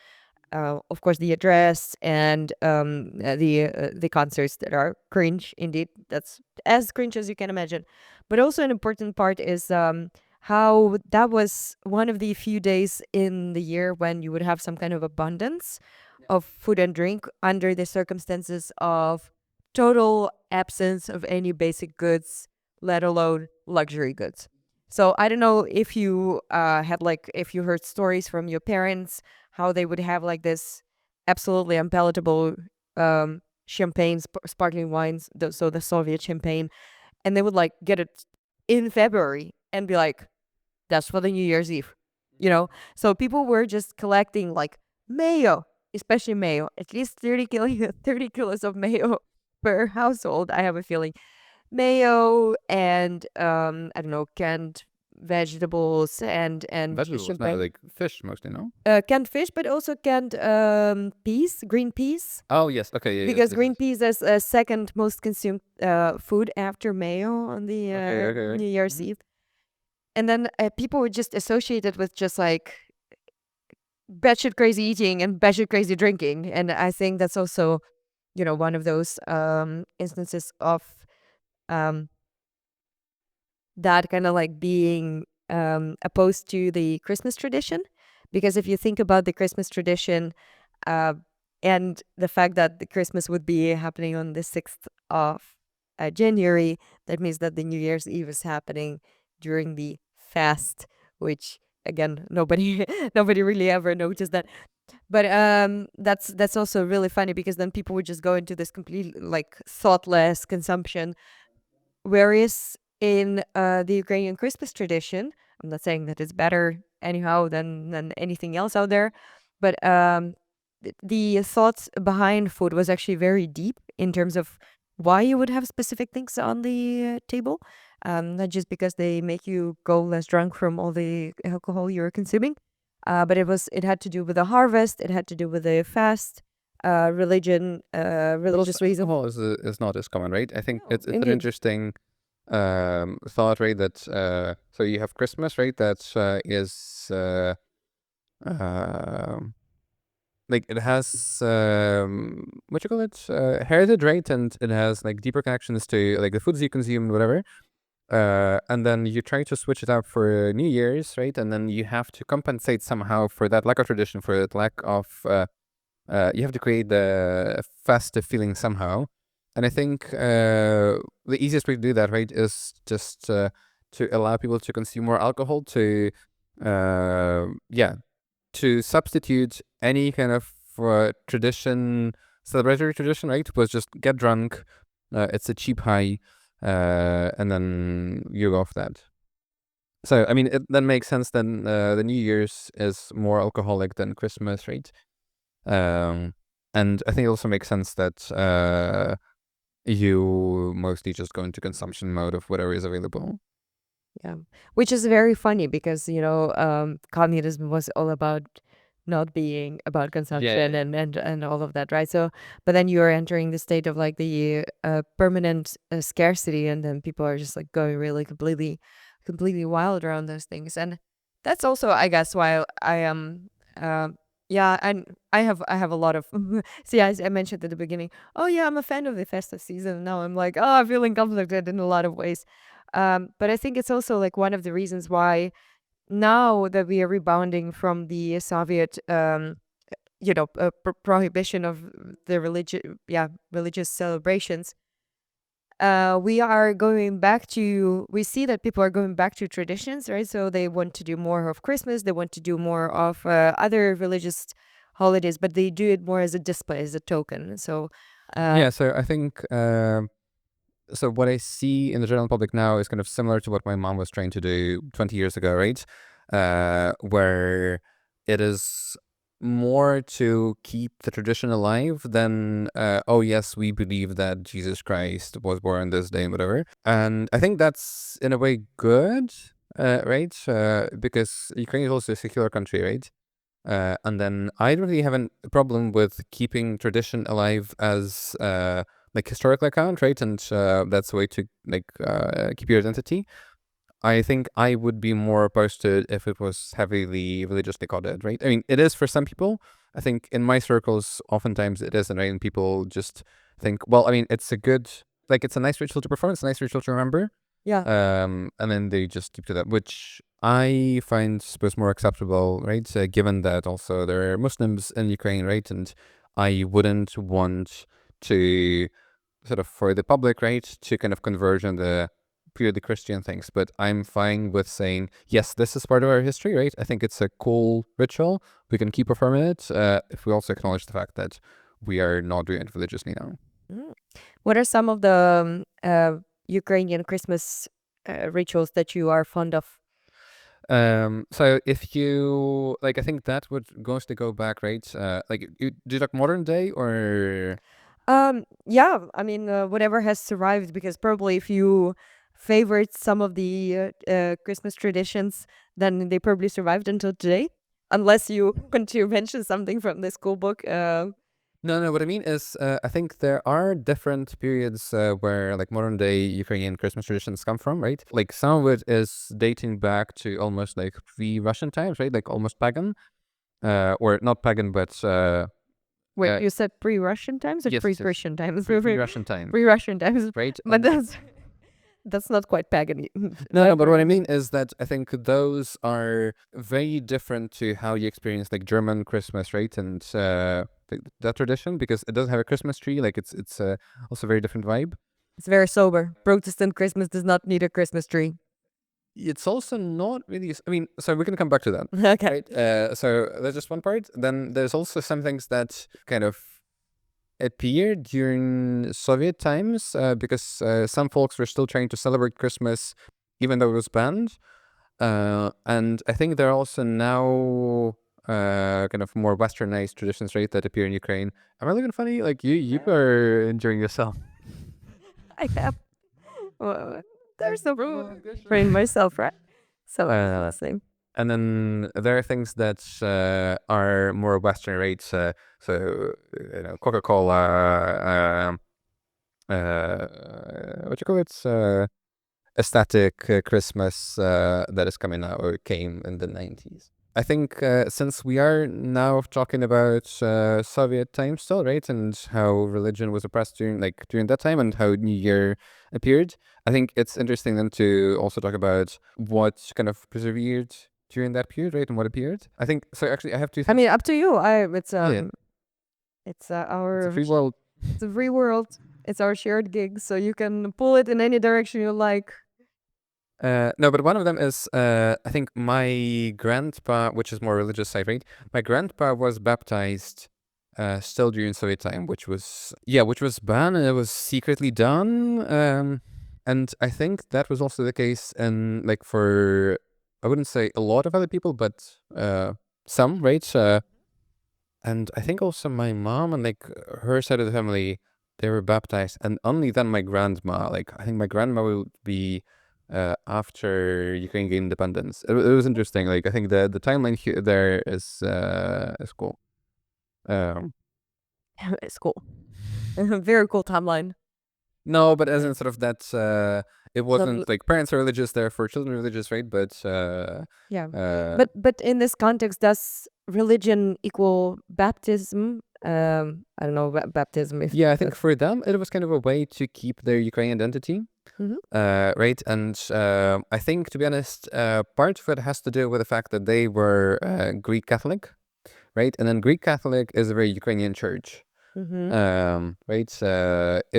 of course the address and the concerts that are cringe indeed. That's as cringe as you can imagine. But also an important part is how that was one of the few days in the year when you would have some kind of abundance of food and drink under the circumstances of total absence of any basic goods, let alone luxury goods. So I don't know if you had like if you heard stories from your parents how they would have like this absolutely unpalatable champagne, sparkling wines, so the Soviet champagne, and they would like get it in February and be like, "That's for the New Year's Eve," you know. So people were just collecting like mayo, especially mayo, at least 30 kilos of mayo per household. I have a feeling mayo and I don't know, canned vegetables and Vegetables, not champagne, like fish mostly, no? canned fish, but also canned peas, green peas, Oh yes, okay, yeah, yes, because yes, green yes. peas is second most consumed food after mayo on the Okay, okay, right. New Year's Eve. And then people were just associated with just like batshit crazy eating and batshit crazy drinking, and I think that's also, you know, one of those instances of um, that kind of like being opposed to the Christmas tradition. Because if you think about the Christmas tradition uh, and the fact that the Christmas would be happening on the 6th of January, that means that the New Year's Eve is happening during the fast, which again, nobody nobody really ever noticed that. But that's also really funny because then people would just go into this complete like thoughtless consumption. Whereas in the Ukrainian Christmas tradition, I'm not saying that it's better anyhow than anything else out there, but the thoughts behind food was actually very deep in terms of why you would have specific things on the table. Not just because they make you go less drunk from all the alcohol you're consuming, but it had to do with the harvest. It had to do with the fast, religion, But also religious reason. alcohol is not as common, right? I think No, it's an indeed. interesting thought, right? That so you have Christmas, right? That is um like it has what you call it heritage, right? And it has like deeper connections to like the foods you consume and whatever. And then you try to switch it up for New Year's, right? And then you have to compensate somehow for that lack of tradition, for that lack of you have to create the festive feeling somehow. And I think the easiest way to do that, right, is just to allow people to consume more alcohol, to yeah, to substitute any kind of tradition, celebratory tradition, right? Was just get drunk. It's a cheap high, and then you go off that. So I mean, it then makes sense. Then the New Year's is more alcoholic than Christmas, right? Um, and I think it also makes sense that you mostly just go into consumption mode of whatever is available. Yeah, which is very funny because you know communism was all about not being about Yeah, consumption and all of that, right? So, but then you are entering the state of like the permanent scarcity, and then people are just like going really completely wild around those things, and that's also, I guess, why I am. Yeah, and I have a lot of see. I mentioned at the beginning. Oh yeah, I'm a fan of the festive season. Now I'm like, oh, I'm feeling conflicted in a lot of ways. But I think it's also like one of the reasons why now that we are rebounding from the Soviet, prohibition of the religious celebrations, we are going back to, we see that people are going back to traditions, right? So they want to do more of Christmas, they want to do more of other religious holidays, but they do it more as a display, as a token. So, yeah. So I think so. What I see in the general public now is kind of similar to what my mom was trying to do 20 years ago, right? Where it is more to keep the tradition alive than oh yes, we believe that Jesus Christ was born this day and whatever. And I think that's in a way good, right? Because Ukraine is also a secular country, right? And then I don't really have a problem with keeping tradition alive as like historical account, right? And that's a way to like keep your identity. I think I would be more opposed to it if it was heavily religiously coded, right? I mean, it is for some people. I think in my circles, oftentimes it isn't, right? And people just think, well, I mean, it's a good, like, it's a nice ritual to perform, it's a nice ritual to remember. Yeah. And then they just keep to that, which I find suppose more acceptable, right? Given that also there are Muslims in Ukraine, right? And I wouldn't want to sort of for the public, right, to kind of converge on the purely Christian things. But I'm fine with saying, yes, this is part of our history, right? I think it's a cool ritual. We can keep performing it if we also acknowledge the fact that we are not doing it religiously now. Mm. What are some of the Ukrainian Christmas rituals that you are fond of? So if you like, I think that would goes to go back, right? Like, do you like modern day or? Yeah, I mean, whatever has survived, because probably if you favorite some of the Christmas traditions, then they probably survived until today. Unless you want to mention something from the school book. No. What I mean is, I think there are different periods where like modern day Ukrainian Christmas traditions come from, right? Like some of it is dating back to almost like pre-Russian times, right? Like almost pagan, or not pagan, but Wait, you said pre-Russian times or yes, pre-Christian times? pre-Russian time, Pre-Russian times, right? but that's not quite pagan. No, but what I mean is that I think those are very different to how you experience like German Christmas, right? And that tradition, because it doesn't have a Christmas tree, like it's also a very different vibe. It's very sober. Protestant Christmas does not need a Christmas tree. It's also not really. I mean, so we can come back to that, Okay. right? So that's just one part. Then there's also some things that kind of appeared during Soviet times because some folks were still trying to celebrate Christmas, even though it was banned. And I think there are also now kind of more westernized traditions, right, that appear in Ukraine. Am I looking funny? Like you are enjoying yourself. I have. Well, there's no room for myself, right? So let's see. And then there are things that are more Western, right? So you know, Coca-Cola, what you call it? Aesthetic Christmas that is coming out or came in the 90s. I think since we are now talking about Soviet times still, right, and how religion was oppressed during that time and how New Year appeared, I think it's interesting then to also talk about what kind of persevered during that period, right, and what appeared. I think so. Actually, I have two I things. mean, up to you. It's Yeah. it's our It's a free world. it's a free world. It's our shared gig, so you can pull it in any direction you like. No, but one of them is I think my grandpa, which is more religious side, right? My grandpa was baptized still during Soviet time, which was banned and it was secretly done. And I think that was also the case and like for I wouldn't say a lot of other people, but some, right? And I think also my mom and like her side of the family, they were baptized, and only then my grandma. Like I think my grandma will be after Ukraine gained independence. It was interesting. Like I think the timeline here there is cool. It's cool. Very cool timeline. No, but as in sort of that it Not wasn't like parents are religious, therefore children are religious, right? But yeah. But in this context, does religion equal baptism? I don't know baptism if yeah, I think for them it was kind of a way to keep their Ukrainian identity. Mhm. Right, and I think to be honest, part of it has to do with the fact that they were Greek Catholic, right? And then Greek Catholic is a very Ukrainian church. Right.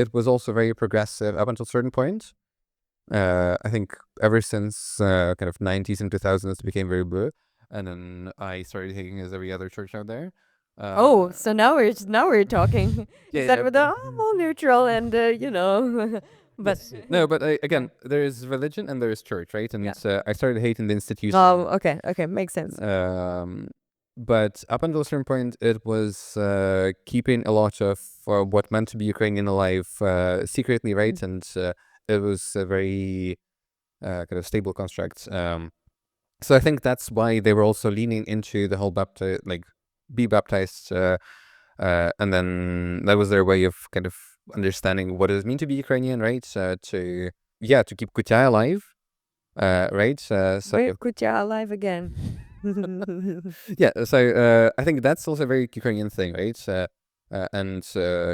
It was also very progressive up until a certain point. I think ever since kind of 90s and 2000s, it became very blue. And then I started taking as every other church out there. Oh, so now we're talking. Yeah, Instead yeah, with the more neutral and you know, but yes. No, but again, there is religion and there is church, right? And Yeah. I started hating the institution. Oh, okay, makes sense. But up until a certain point, it was keeping a lot of what meant to be Ukrainian alive secretly, right? And it was a very kind of stable construct. So I think that's why they were also leaning into the whole be baptized, and then that was their way of kind of understanding what does it mean to be Ukrainian, right? To keep Kutya alive, right? Where Kutya alive again? Yeah, so I think that's also a very Ukrainian thing, right? And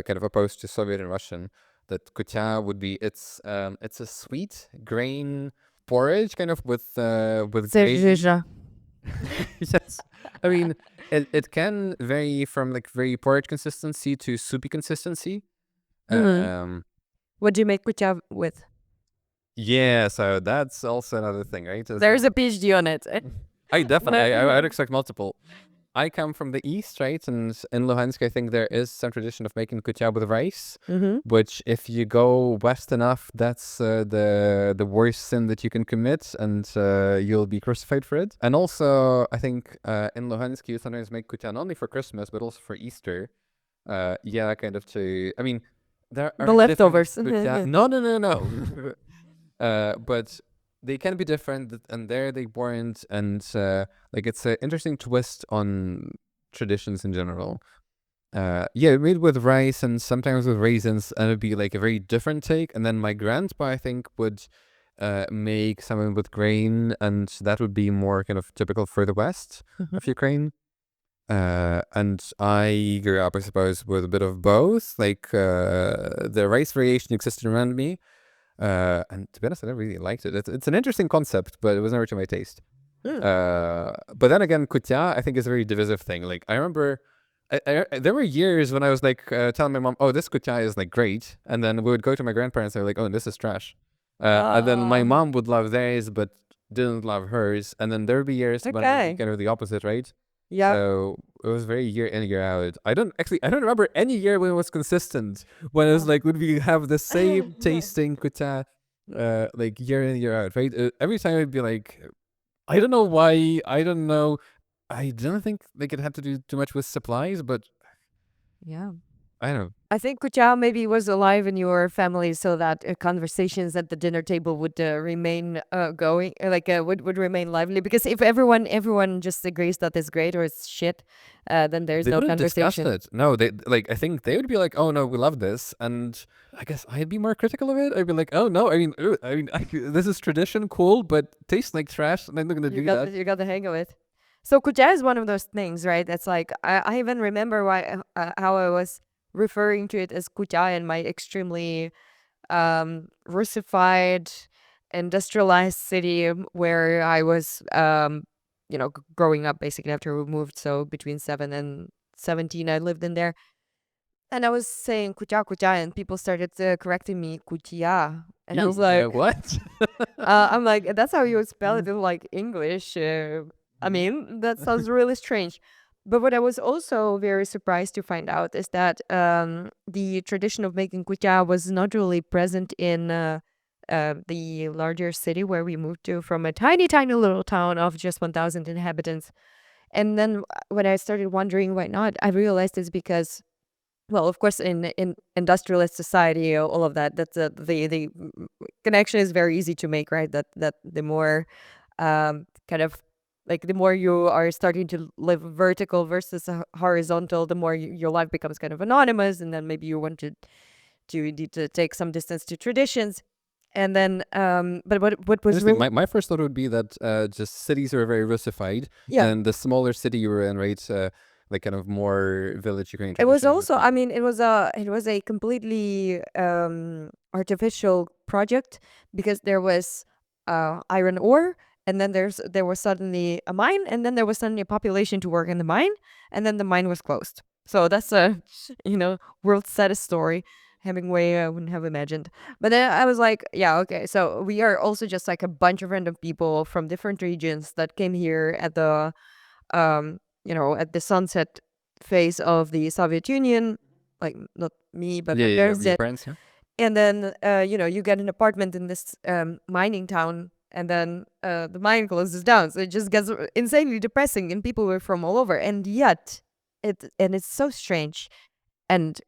kind of opposed to Soviet and Russian, that kutya would be it's a sweet grain porridge, kind of with grain. Sergeja. Yes, I mean it can vary from like very porridge consistency to soupy consistency. Um, What do you make Kutya with? yeah, so that's also another thing, right? There's a PhD on it. I definitely, I'd expect multiple. I come from the east, right? And in Luhansk, I think there is some tradition of making kutya with rice, Mm-hmm. which if you go west enough, that's the worst sin that you can commit, and you'll be crucified for it. And also, I think in Luhansk, you sometimes make kutya not only for Christmas, but also for Easter. Yeah, kind of to, I mean, there The are different leftovers. kutya. No, no, no, no. But they can be different, and there they weren't, and like it's an interesting twist on traditions in general. Yeah, made with rice and sometimes with raisins, and it'd be like a very different take. And then my grandpa, I think, would make something with grain, and that would be more kind of typical for the west of Ukraine. And I grew up, I suppose, with a bit of both. Like the rice variation existed around me, and to be honest, I never really liked it. It's an interesting concept, but it was never to my taste. But then again, kutya, I think, is a very divisive thing. Like, I remember there were years when I was like telling my mom, oh, this kutya is like great. And then we would go to my grandparents and they're like, oh, this is trash. And then my mom would love theirs, but didn't love hers. And then there would be years when it would be Okay. kind of the opposite, right? Yeah. So it was very year in, year out. I don't remember any year when it was consistent. When it was like, would we have the same tasting kutya, like year in, year out, right? Every time it'd be like, I don't know why. I don't know. I don't think like it had to do too much with supplies, but Yeah. I don't know. I think Kutya maybe was alive in your family so that conversations at the dinner table would remain going, would remain lively. Because if everyone just agrees that it's great or it's shit, then there's They no wouldn't discuss conversation. it. No, they like. I think they would be like, "Oh no, we love this," and I guess I'd be more critical of it. I'd be like, "Oh no, this is tradition, cool, but tastes like trash, and I'm not gonna do that." You got the hang of it. So Kutya is one of those things, right? That's like I even remember how I was referring to it as Kutya in my extremely Russified, industrialized city where I was, growing up basically after we moved. So between 7 and 17, I lived in there. And I was saying Kutya, Kutya, and people started correcting me, Kutya. And I was like, What? I'm like, that's how you would spell it in like English. I mean, that sounds really strange. But what I was also very surprised to find out is that the tradition of making kutya was not really present in the larger city where we moved to from a tiny, tiny little town of just 1,000 inhabitants. And then when I started wondering why not, I realized it's because, well, of course, in industrialist society, all of that, that's the connection is very easy to make, right? That the more kind of like the more you are starting to live vertical versus horizontal, the more your life becomes kind of anonymous, and then maybe you want to need to take some distance to traditions. And then, but what was Interesting. really My first thought would be that just cities are very Russified, yeah. and the smaller city you were in, right, like kind of more village Ukrainian It was tradition would also, be. I mean, it was a completely artificial project because there was iron ore, and then there was suddenly a mine, and then there was suddenly a population to work in the mine, and then the mine was closed. So that's a world's saddest story. Hemingway wouldn't have imagined. But then I was like, yeah, okay. So we are also just like a bunch of random people from different regions that came here at at the sunset phase of the Soviet Union, like not me, but Yeah, my yeah, parents your did. parents, yeah. And then, you get an apartment in this mining town, and then the mine closes down. So it just gets insanely depressing, and people were from all over. And yet, it's so strange and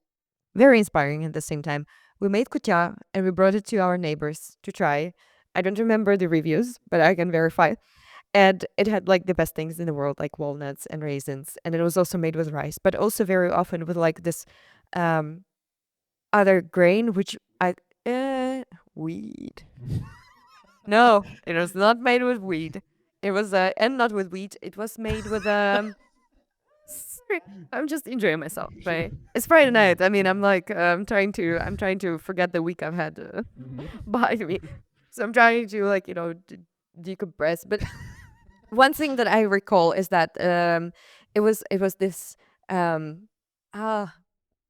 very inspiring at the same time. We made kutya and we brought it to our neighbors to try. I don't remember the reviews, but I can verify. And it had like the best things in the world, like walnuts and raisins, and it was also made with rice, but also very often with like this um other grain, which I wheat. No, it was not made with wheat. It was and not with wheat. It was made with sorry, I'm just enjoying myself. Right? It's Friday night. I mean, I'm like I'm trying to forget the week I've had behind me. So I'm trying to like decompress. But one thing that I recall is that it was this ah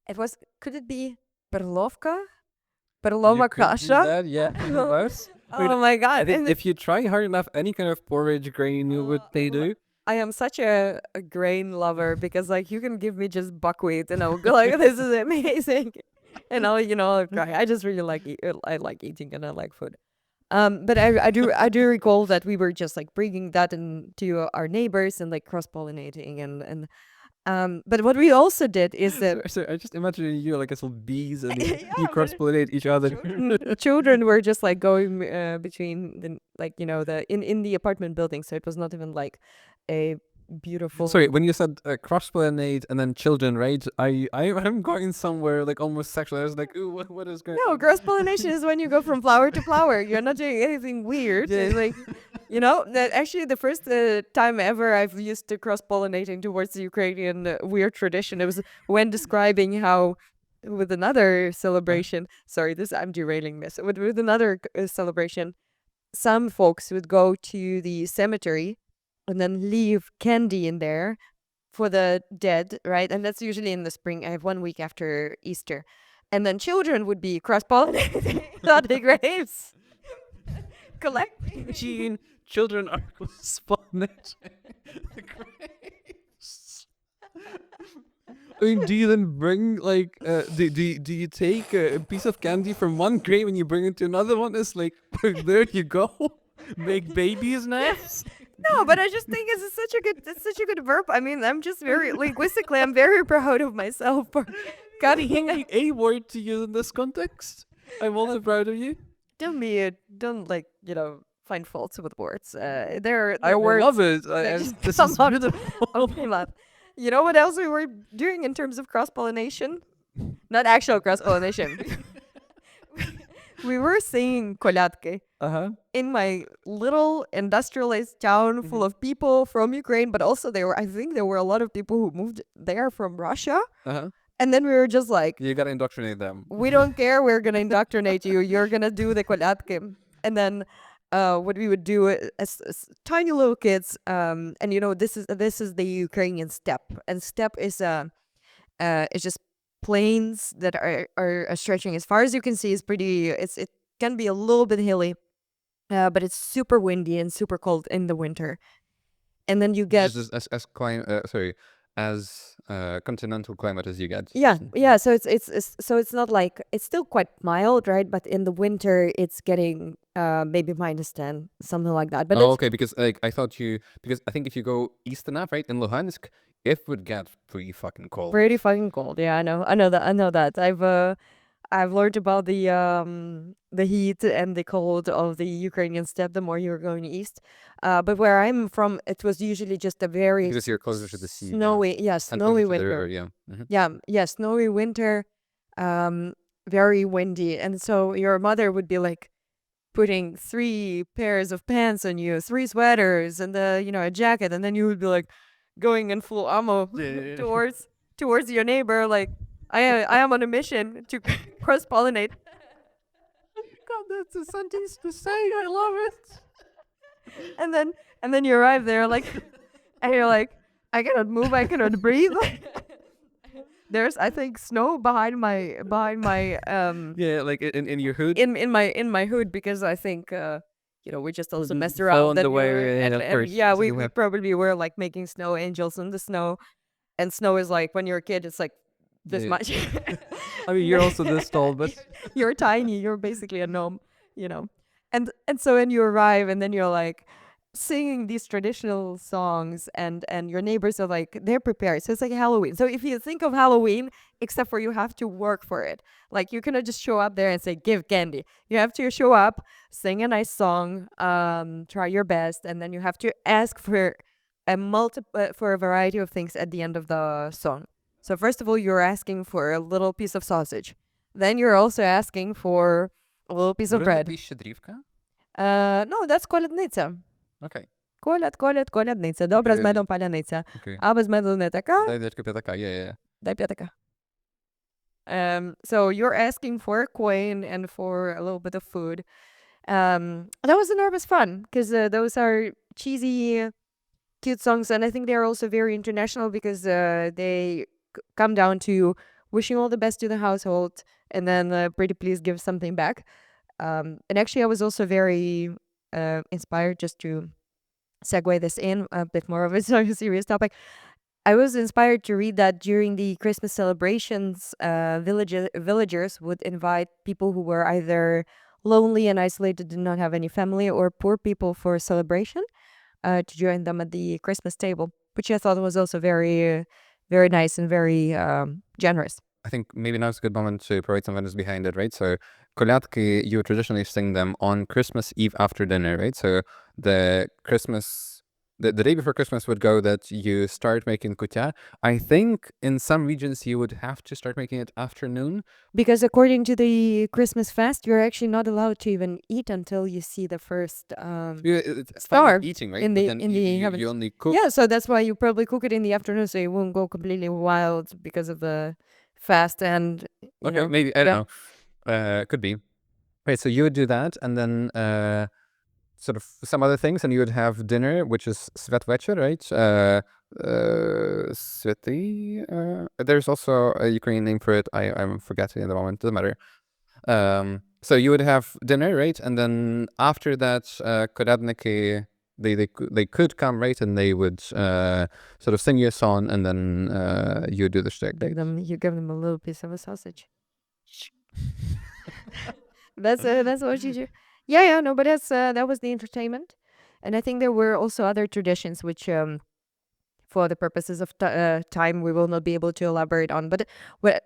it was, could it be perlovka? You Perlova could do kasha? that, yeah. Close. Wait, Oh my I god. think And if you try hard enough, any kind of porridge grain, you would they do. I am such a grain lover because like you can give me just buckwheat and I'll go like this is amazing. And I'll cry. I just really I like eating and I like food. But I do recall that we were just like bringing that into our neighbors and like cross pollinating and but what we also did is that So I just imagine you like as little bees and Yeah, you but cross pollinate each other. children were just like going between the like the in the apartment building, so it was not even like a beautiful. Sorry, when you said cross pollinate and then children, right? I'm going somewhere like almost sexual. I was like, ooh, what is going No, on? cross pollination is when you go from flower to flower. You're not doing anything weird. Yeah. It's like, that actually the first time ever I've used the cross pollinating towards the Ukrainian weird tradition. It was when describing how, with another celebration. Sorry, this I'm derailing this. With another celebration, some folks would go to the cemetery and then leave candy in there for the dead, right? And that's usually in the spring. I have 1 week after Easter. And then children would be cross pollinating the grapes. Collecting. Gene, children are cross pollinating the grapes. I mean, do you then bring like do you take a piece of candy from one grape and you bring it to another one? It's like there you go, make babies next. No, but I just think it's such a good verb. I mean, I'm just very linguistically, I'm very proud of myself for cutting. Like a word to use in this context. I'm also proud of you. Don't find faults with words. There I are words. love it. that just This come is out beautiful. of my mouth. You know what else we were doing in terms of cross pollination? Not actual cross pollination. We were singing kolядки Uh-huh. in my little industrialized town full of people from Ukraine, but also I think there were a lot of people who moved there from Russia. Uh-huh. And then we were just like, You gotta indoctrinate them. we don't care, we're gonna indoctrinate you. You're gonna do the kolядки. And then what we would do as tiny little kids, and this is the Ukrainian steppe, and steppe is it's just plains that are stretching as far as you can see. It can be a little bit hilly, but it's super windy and super cold in the winter. And then you get Just as continental climate as you get. yeah. So it's not like, it's still quite mild, right? But in the winter it's getting maybe -10, something like that. But Oh, okay, because like because I think if you go east enough, right, in Luhansk, it would get pretty fucking cold. pretty fucking cold. Yeah, I know that. I've learned about the heat and the cold of the Ukrainian steppe the more you're going east. But where I'm from, it was usually just a very Because you're closer to the sea. snowy, And snowy closer to the winter. river, yeah. Mhm. Yeah, snowy winter, very windy, and so your mother would be like putting 3 pairs of pants on you, 3 sweaters, and a jacket, and then you would be like going in full ammo Yeah. towards your neighbor, like I am on a mission to cross pollinate. God, that's a sentence to say. I love it. And then you arrive there like, and you're like, I cannot move, I cannot breathe. There's, I think, snow behind my Yeah, like in your hood. in my hood, because I think we just also messed Fell around on that the we way, were- yeah, and, of and course. yeah, So we, you we have- probably were like making snow angels in the snow, and snow is like, when you're a kid, it's like this Yeah. much. I mean, you're also this tall, but You're tiny, you're basically a gnome, and so when you arrive, and then you're like, singing these traditional songs, and your neighbors are like, they're prepared. So it's like Halloween. So if you think of Halloween, except for you have to work for it. Like you cannot just show up there and say give candy. You have to show up, sing a nice song, try your best, and then you have to ask for for a variety of things at the end of the song. So first of all, you're asking for a little piece of sausage. Then you're also asking for a little piece of Wouldn't it bread. be щедрівка? No, that's колядниця. Okay. Колядниця. Добра з Okay. медом паляниця. Okay. А без меду не така. Дай дядька п'ятака. Yeah. Дай п'ятака. So you're asking for a coin and for a little bit of food. That was enormous fun because those are cheesy, cute songs, and I think they're also very international because they come down to wishing all the best to the household and then pretty please give something back. And actually, I was also very inspired, just to segue this in a bit more of a serious topic. I was inspired to read that during the Christmas celebrations, villagers would invite people who were either lonely and isolated, did not have any family, or poor people for a celebration to join them at the Christmas table, which I thought was also very, very nice and very generous. I think maybe now's a good moment to provide some evidence behind it, right? So, kolядки, you traditionally sing them on Christmas Eve after dinner, right? So, the day before Christmas would go that you start making kutya. I think in some regions you would have to start making it afternoon. Because according to the Christmas fast, you're actually not allowed to even eat until you see the first It's fine star with eating, right? in But the then in the you heavens. only cook. Yeah, so that's why you probably cook it in the afternoon, so you won't go completely wild because of the fast and you Okay, know. maybe, I Yeah. don't know. Could be. Right, so you would do that, and then sort of some other things, and you would have dinner, which is svetvecher, right? Svety. There's also a Ukrainian name for it. I'm forgetting at the moment. Doesn't matter. So you would have dinner, right? And then after that, koradniki, they could come, right? And they would sort of sing you a song, and then you do the shtick. You give them a little piece of a sausage. That's what you do. Yeah, no, but that was the entertainment, and I think there were also other traditions which for the purposes of time we will not be able to elaborate on. But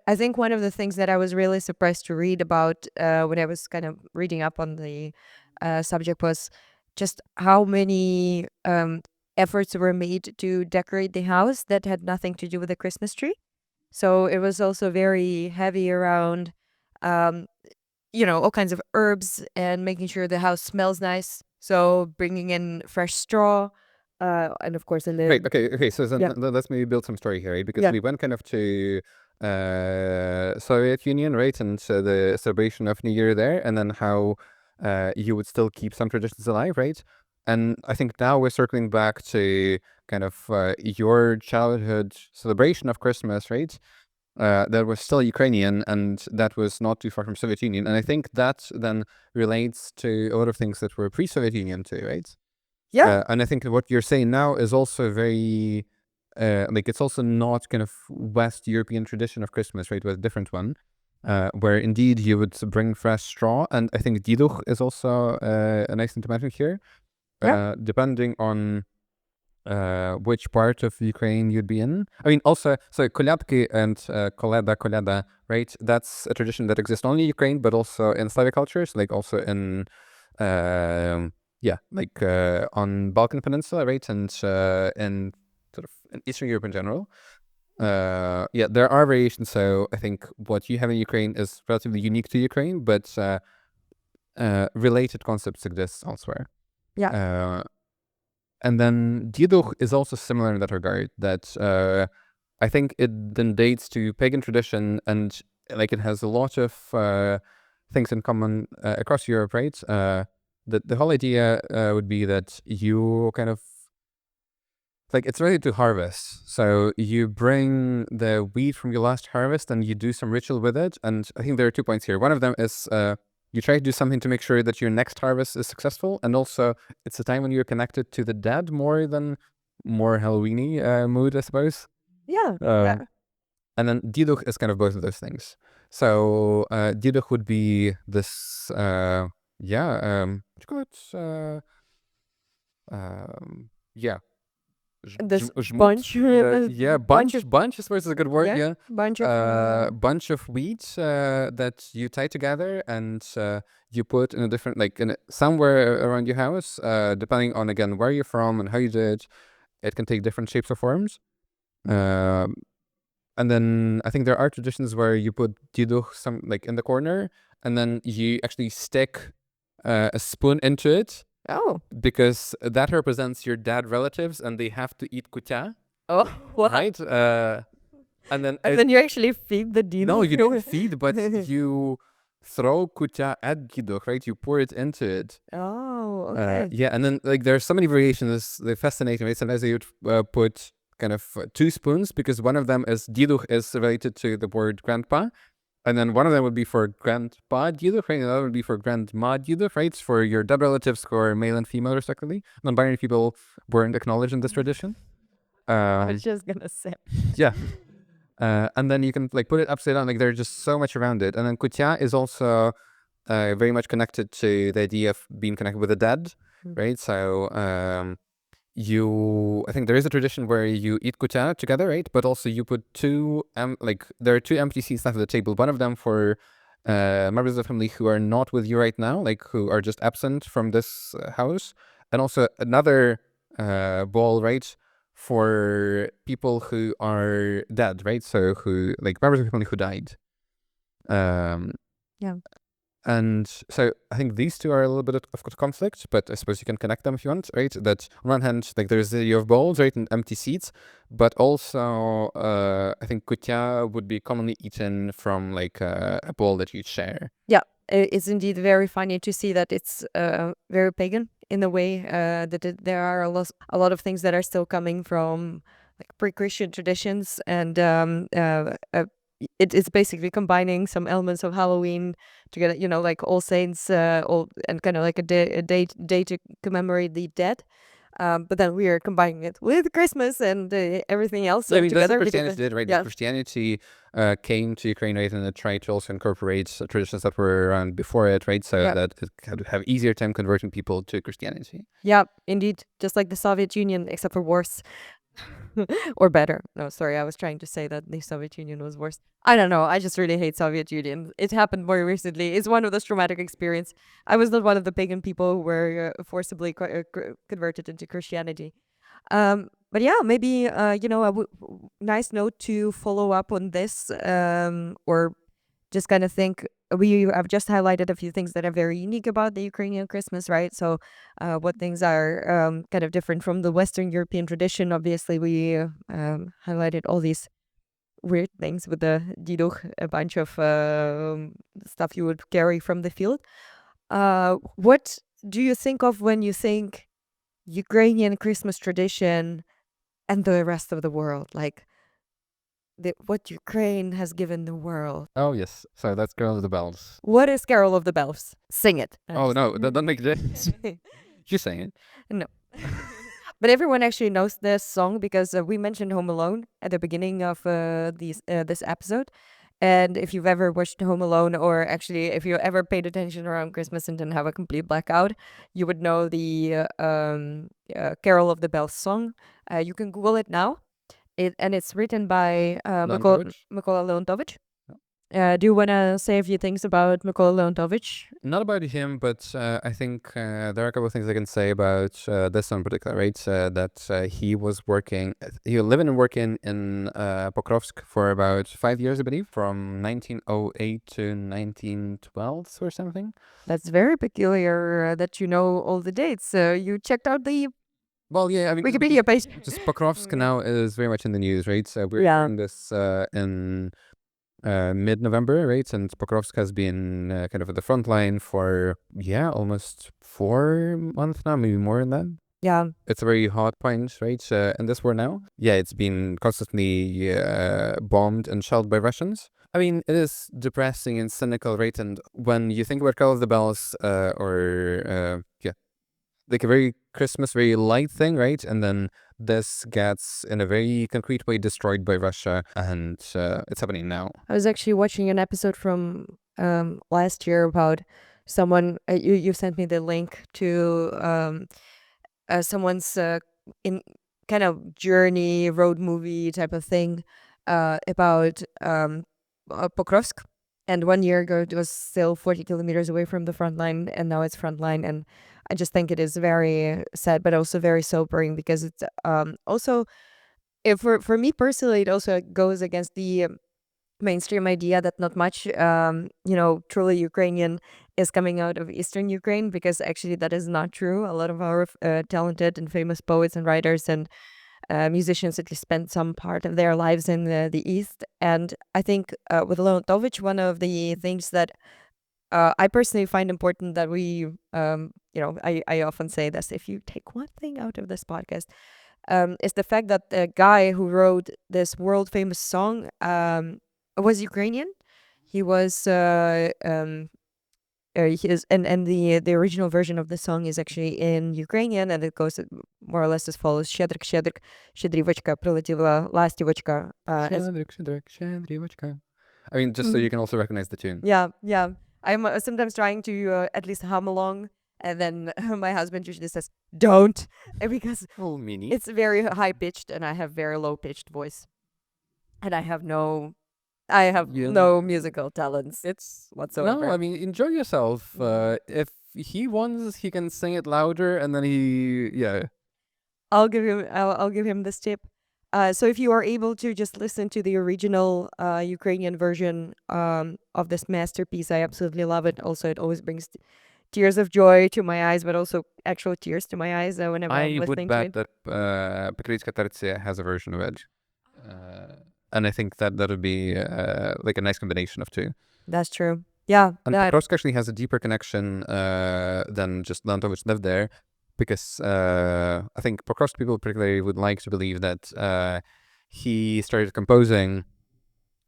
I think one of the things that I was really surprised to read about when I was kind of reading up on the subject was just how many efforts were made to decorate the house that had nothing to do with the Christmas tree. So it was also very heavy around um, all kinds of herbs and making sure the house smells nice. So bringing in fresh straw, and of course, Right. Okay. So then Yeah. let's maybe build some story here, right? Because Yeah. we went kind of to Soviet Union, right, and the celebration of New Year there, and then how you would still keep some traditions alive, right? And I think now we're circling back to kind of your childhood celebration of Christmas, right? That was still Ukrainian, and that was not too far from Soviet Union. And I think that then relates to a lot of things that were pre-Soviet Union too, right? Yeah. And I think what you're saying now is also very, like it's also not kind of West European tradition of Christmas, right? With a different one, where indeed you would bring fresh straw. And I think diduch is also a nice thing to mention here, Yeah. depending on which part of Ukraine you'd be in. I mean, also, so kolyadki and koleda, right? That's a tradition that exists only in Ukraine, but also in Slavic cultures, like also in, like on Balkan Peninsula, right? And in sort of in Eastern Europe in general. There are variations. So I think what you have in Ukraine is relatively unique to Ukraine, but related concepts exist elsewhere. Yeah. And then diduch is also similar in that regard, that I think it then dates to pagan tradition, and like it has a lot of things in common across Europe, right? The whole idea would be that you kind of, like, it's ready to harvest. So you bring the wheat from your last harvest and you do some ritual with it. And I think there are 2 points here. One of them is you try to do something to make sure that your next harvest is successful. And also, it's a time when you're connected to the dead more Halloweeny mood, I suppose. Yeah. And then diduch is kind of both of those things. So diduch would be this, what do you call it? yeah, This Jmut. bunch, Yeah, bunch of bunch I suppose is a good word. yeah, Yeah, bunch of bunch of wheat that you tie together and you put in a different, like in somewhere around your house, depending on again where you're from and how you do it. It can take different shapes or forms. Um, and then I think there are traditions where you put diduch some like in the corner, and then you actually stick a spoon into it oh because that represents your dead relatives, and they have to eat kutya, oh what? right? And then And then you actually feed the no, deal. you don't feed, but you throw kutya at diduch, right? You pour it into it. Oh, okay. Yeah, and then like there's so many variations. They're fascinating, right? Sometimes they would put kind of two spoons because one of them is diduch is related to the word grandpa, and then one of them would be for grandpa diduch, right? And the other would be for grandma diduch, right? It's for your dead relatives who are male and female respectively. Non-binary people weren't acknowledged in this tradition. I was just gonna say. Yeah. And then you can like put it upside down. Like there's just so much around it. And then kutya is also very much connected to the idea of being connected with the dead, Mm. right? So I think there is a tradition where you eat kutya together, right? But also you put two like there are two empty seats left at the table. One of them for members of the family who are not with you right now, like who are just absent from this house, and also another bowl, right? For people who are dead, right? So who like members of the family who died. Um, Yeah. and so I think these two are a little bit of conflict, but I suppose you can connect them if you want, right? That on one hand, like there's the idea of bowls, right, and empty seats, but also I think kutya would be commonly eaten from like a bowl that you share. Yeah, it's indeed very funny to see that it's very pagan in the way that there are a lot of things that are still coming from like pre-Christian traditions, and it's basically combining some elements of Halloween together, you know, like All Saints, all and kind of like a day to commemorate the dead. But then we are combining it with Christmas and everything else I mean, that's what together. because Christianity did, right? yeah, Christianity came to Ukraine, right, and it tried to also incorporate traditions that were around before it, right? So Yeah. that it could have easier time converting people to Christianity. yeah, indeed, just like the Soviet Union, except for worse. Or better. No, sorry, I was trying to say that the Soviet Union was worse. I don't know. I just really hate Soviet Union. It happened more recently. It's one of those traumatic experience. I was not one of the pagan people who were forcibly converted into Christianity. But yeah, maybe nice note to follow up on this, or just kind of think I've just highlighted a few things that are very unique about the Ukrainian Christmas, right? So, what things are kind of different from the Western European tradition? Obviously, we highlighted all these weird things with the diduch, a bunch of stuff you would carry from the field. What do you think of when you think Ukrainian Christmas tradition and the rest of the world? Like, what Ukraine has given the world. Oh yes, so that's Carol of the Bells. What is Carol of the Bells? Sing it. Oh no, don't make this. You're saying it. No. But everyone actually knows this song because we mentioned Home Alone at the beginning of this episode. And if you've ever watched Home Alone, or actually if you ever paid attention around Christmas and didn't have a complete blackout, you would know the Carol of the Bells song. You can Google it now. It's written by Leontovich? Mykola Leontovich. Do you want to say a few things about Mykola Leontovich? Not about him, but I think there are a couple of things I can say about this one in particular, right? That he was working, he was living and working in Pokrovsk for about 5 years, I believe, from 1908 to 1912 or something. That's very peculiar that you know all the dates. You checked out the Well, yeah, I mean, Wikipedia page. just Pokrovsk now is very much in the news, right? So we're Yeah. doing this in mid-November, right? And Pokrovsk has been kind of at the front line for, almost 4 months now, maybe more than that. Yeah. It's a very hot point, right? In this war now. Yeah, it's been constantly bombed and shelled by Russians. I mean, it is depressing and cynical, right? And when you think about Carol of the Bells, like a very Christmas, very light thing, right? And then this gets, in a very concrete way, destroyed by Russia, and it's happening now. I was actually watching an episode from last year about someone. You sent me the link to someone's in kind of journey road movie type of thing about Pokrovsk. And 1 year ago, it was still 40 kilometers away from the front line, and now it's front line. And I just think it is very sad, but also very sobering, because it's also, if for me personally, it also goes against the mainstream idea that not much, truly Ukrainian is coming out of Eastern Ukraine, because actually that is not true. A lot of our talented and famous poets and writers and musicians at least spent some part of their lives in the East. And I think with Leontovich, one of the things that I personally find important that we, I often say this: if you take one thing out of this podcast, is the fact that the guy who wrote this world famous song was Ukrainian. He was he is, and the original version of the song is actually in Ukrainian, and it goes more or less as follows: Щедрик, щедрик, щедрівочка, прилетіла ластівочка. I mean, just so you can also recognize the tune. Yeah. I'm sometimes trying to at least hum along, and then my husband usually says, "Don't," because Oh, mini. it's very high pitched, and I have very low pitched voice, and I have no musical talents. It's whatsoever. No, I mean, enjoy yourself. If he wants, he can sing it louder, and then I'll give him this tip. So if you are able to just listen to the original Ukrainian version of this masterpiece, I absolutely love it. Also, it always brings tears of joy to my eyes, but also actual tears to my eyes whenever I'm I would listening to bet it. that Pekricka Tercia has a version of it. And I think that would be like a nice combination of two. That's true. Yeah. And Pokrovsk actually has a deeper connection than just Lantovich lived there, because I think Pokrovsk people particularly would like to believe that he started composing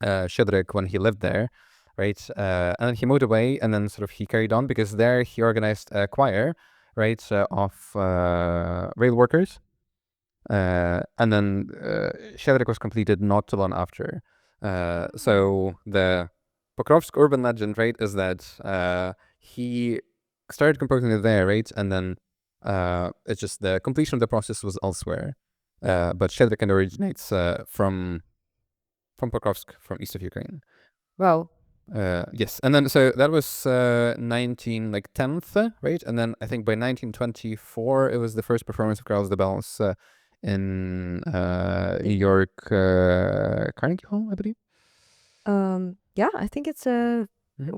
Shedrik when he lived there, right? And then he moved away, and then sort of he carried on, because there he organized a choir, right, of rail workers. And then Shedrik was completed not too long after. So the Pokrovsk urban legend, right, is that he started composing it there, right, and then it's just the completion of the process was elsewhere. But Shedrik originates from Pokrovsk, from east of Ukraine. Wow. Yes, and then so that was 10th, right? And then I think by 1924 it was the first performance of Carols the Bells in New York Carnegie Hall, I believe. Yeah, I think it's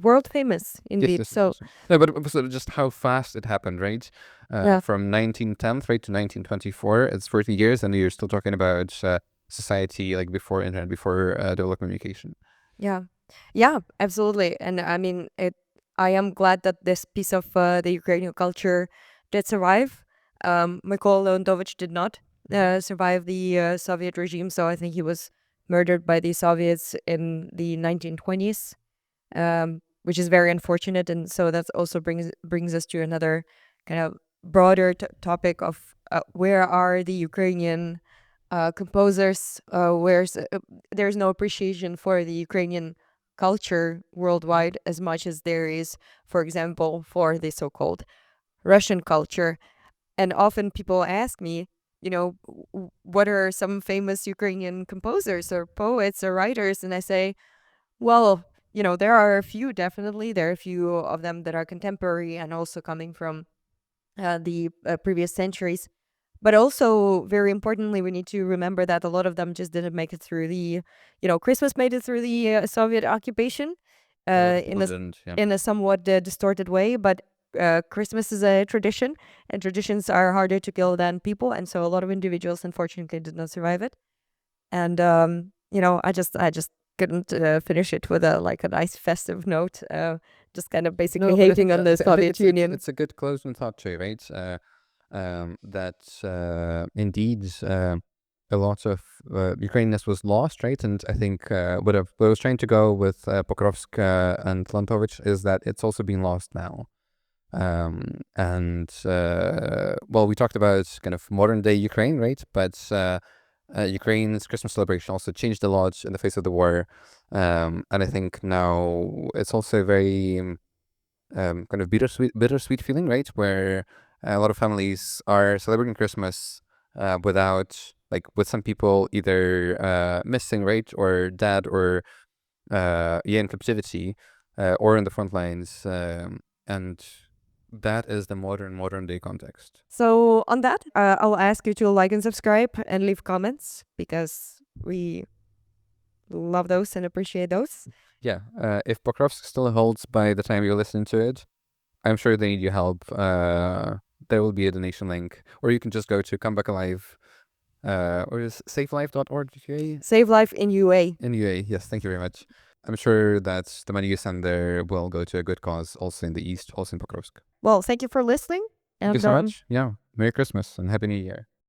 world famous indeed. Yes, so no, but so just how fast it happened, right? From 1910 right to 1924, it's 40 years, and you're still talking about society like before internet, before telecommunication. Yeah, absolutely. And I mean, I am glad that this piece of the Ukrainian culture did survive. Mykola Leontovich did not survive the Soviet regime, so I think he was murdered by the Soviets in the 1920s, which is very unfortunate. And so that also brings us to another kind of broader topic of where are the Ukrainian composers? There's no appreciation for the Ukrainian culture worldwide as much as there is, for example, for the so-called Russian culture. And often people ask me, what are some famous Ukrainian composers or poets or writers? And I say, well, there are a few, definitely. There are a few of them that are contemporary and also coming from the previous centuries. But also, very importantly, we need to remember that a lot of them just didn't make it through the, Christmas made it through the Soviet occupation in a somewhat distorted way. But Christmas is a tradition, and traditions are harder to kill than people. And so a lot of individuals, unfortunately, did not survive it. And, I just couldn't finish it with a nice festive note, just kind of basically hating on the Soviet Union. It's a good closing thought too, right? That indeed a lot of Ukrainianness was lost, right? And I think what I was trying to go with Pokrovsk and Lantovich is that it's also been lost now. We talked about kind of modern day Ukraine, right? But Ukraine's Christmas celebration also changed a lot in the face of the war. And I think now it's also very kind of bittersweet feeling, right? Where A lot of families are celebrating Christmas without, like, with some people either missing, right, or dead, or in captivity, or in the front lines, and that is the modern day context. So on that, I'll ask you to like and subscribe and leave comments because we love those and appreciate those. Yeah, if Pokrovsk still holds by the time you're listening to it, I'm sure they need your help. There will be a donation link, or you can just go to Come Back Alive, or is safelife.org Save life in UA. in UA. Yes, thank you very much. I'm sure that the money you send there will go to a good cause, also in the east, also in Pokrovsk. Well, thank you for listening. Thank you so much. Yeah, Merry Christmas and Happy New Year.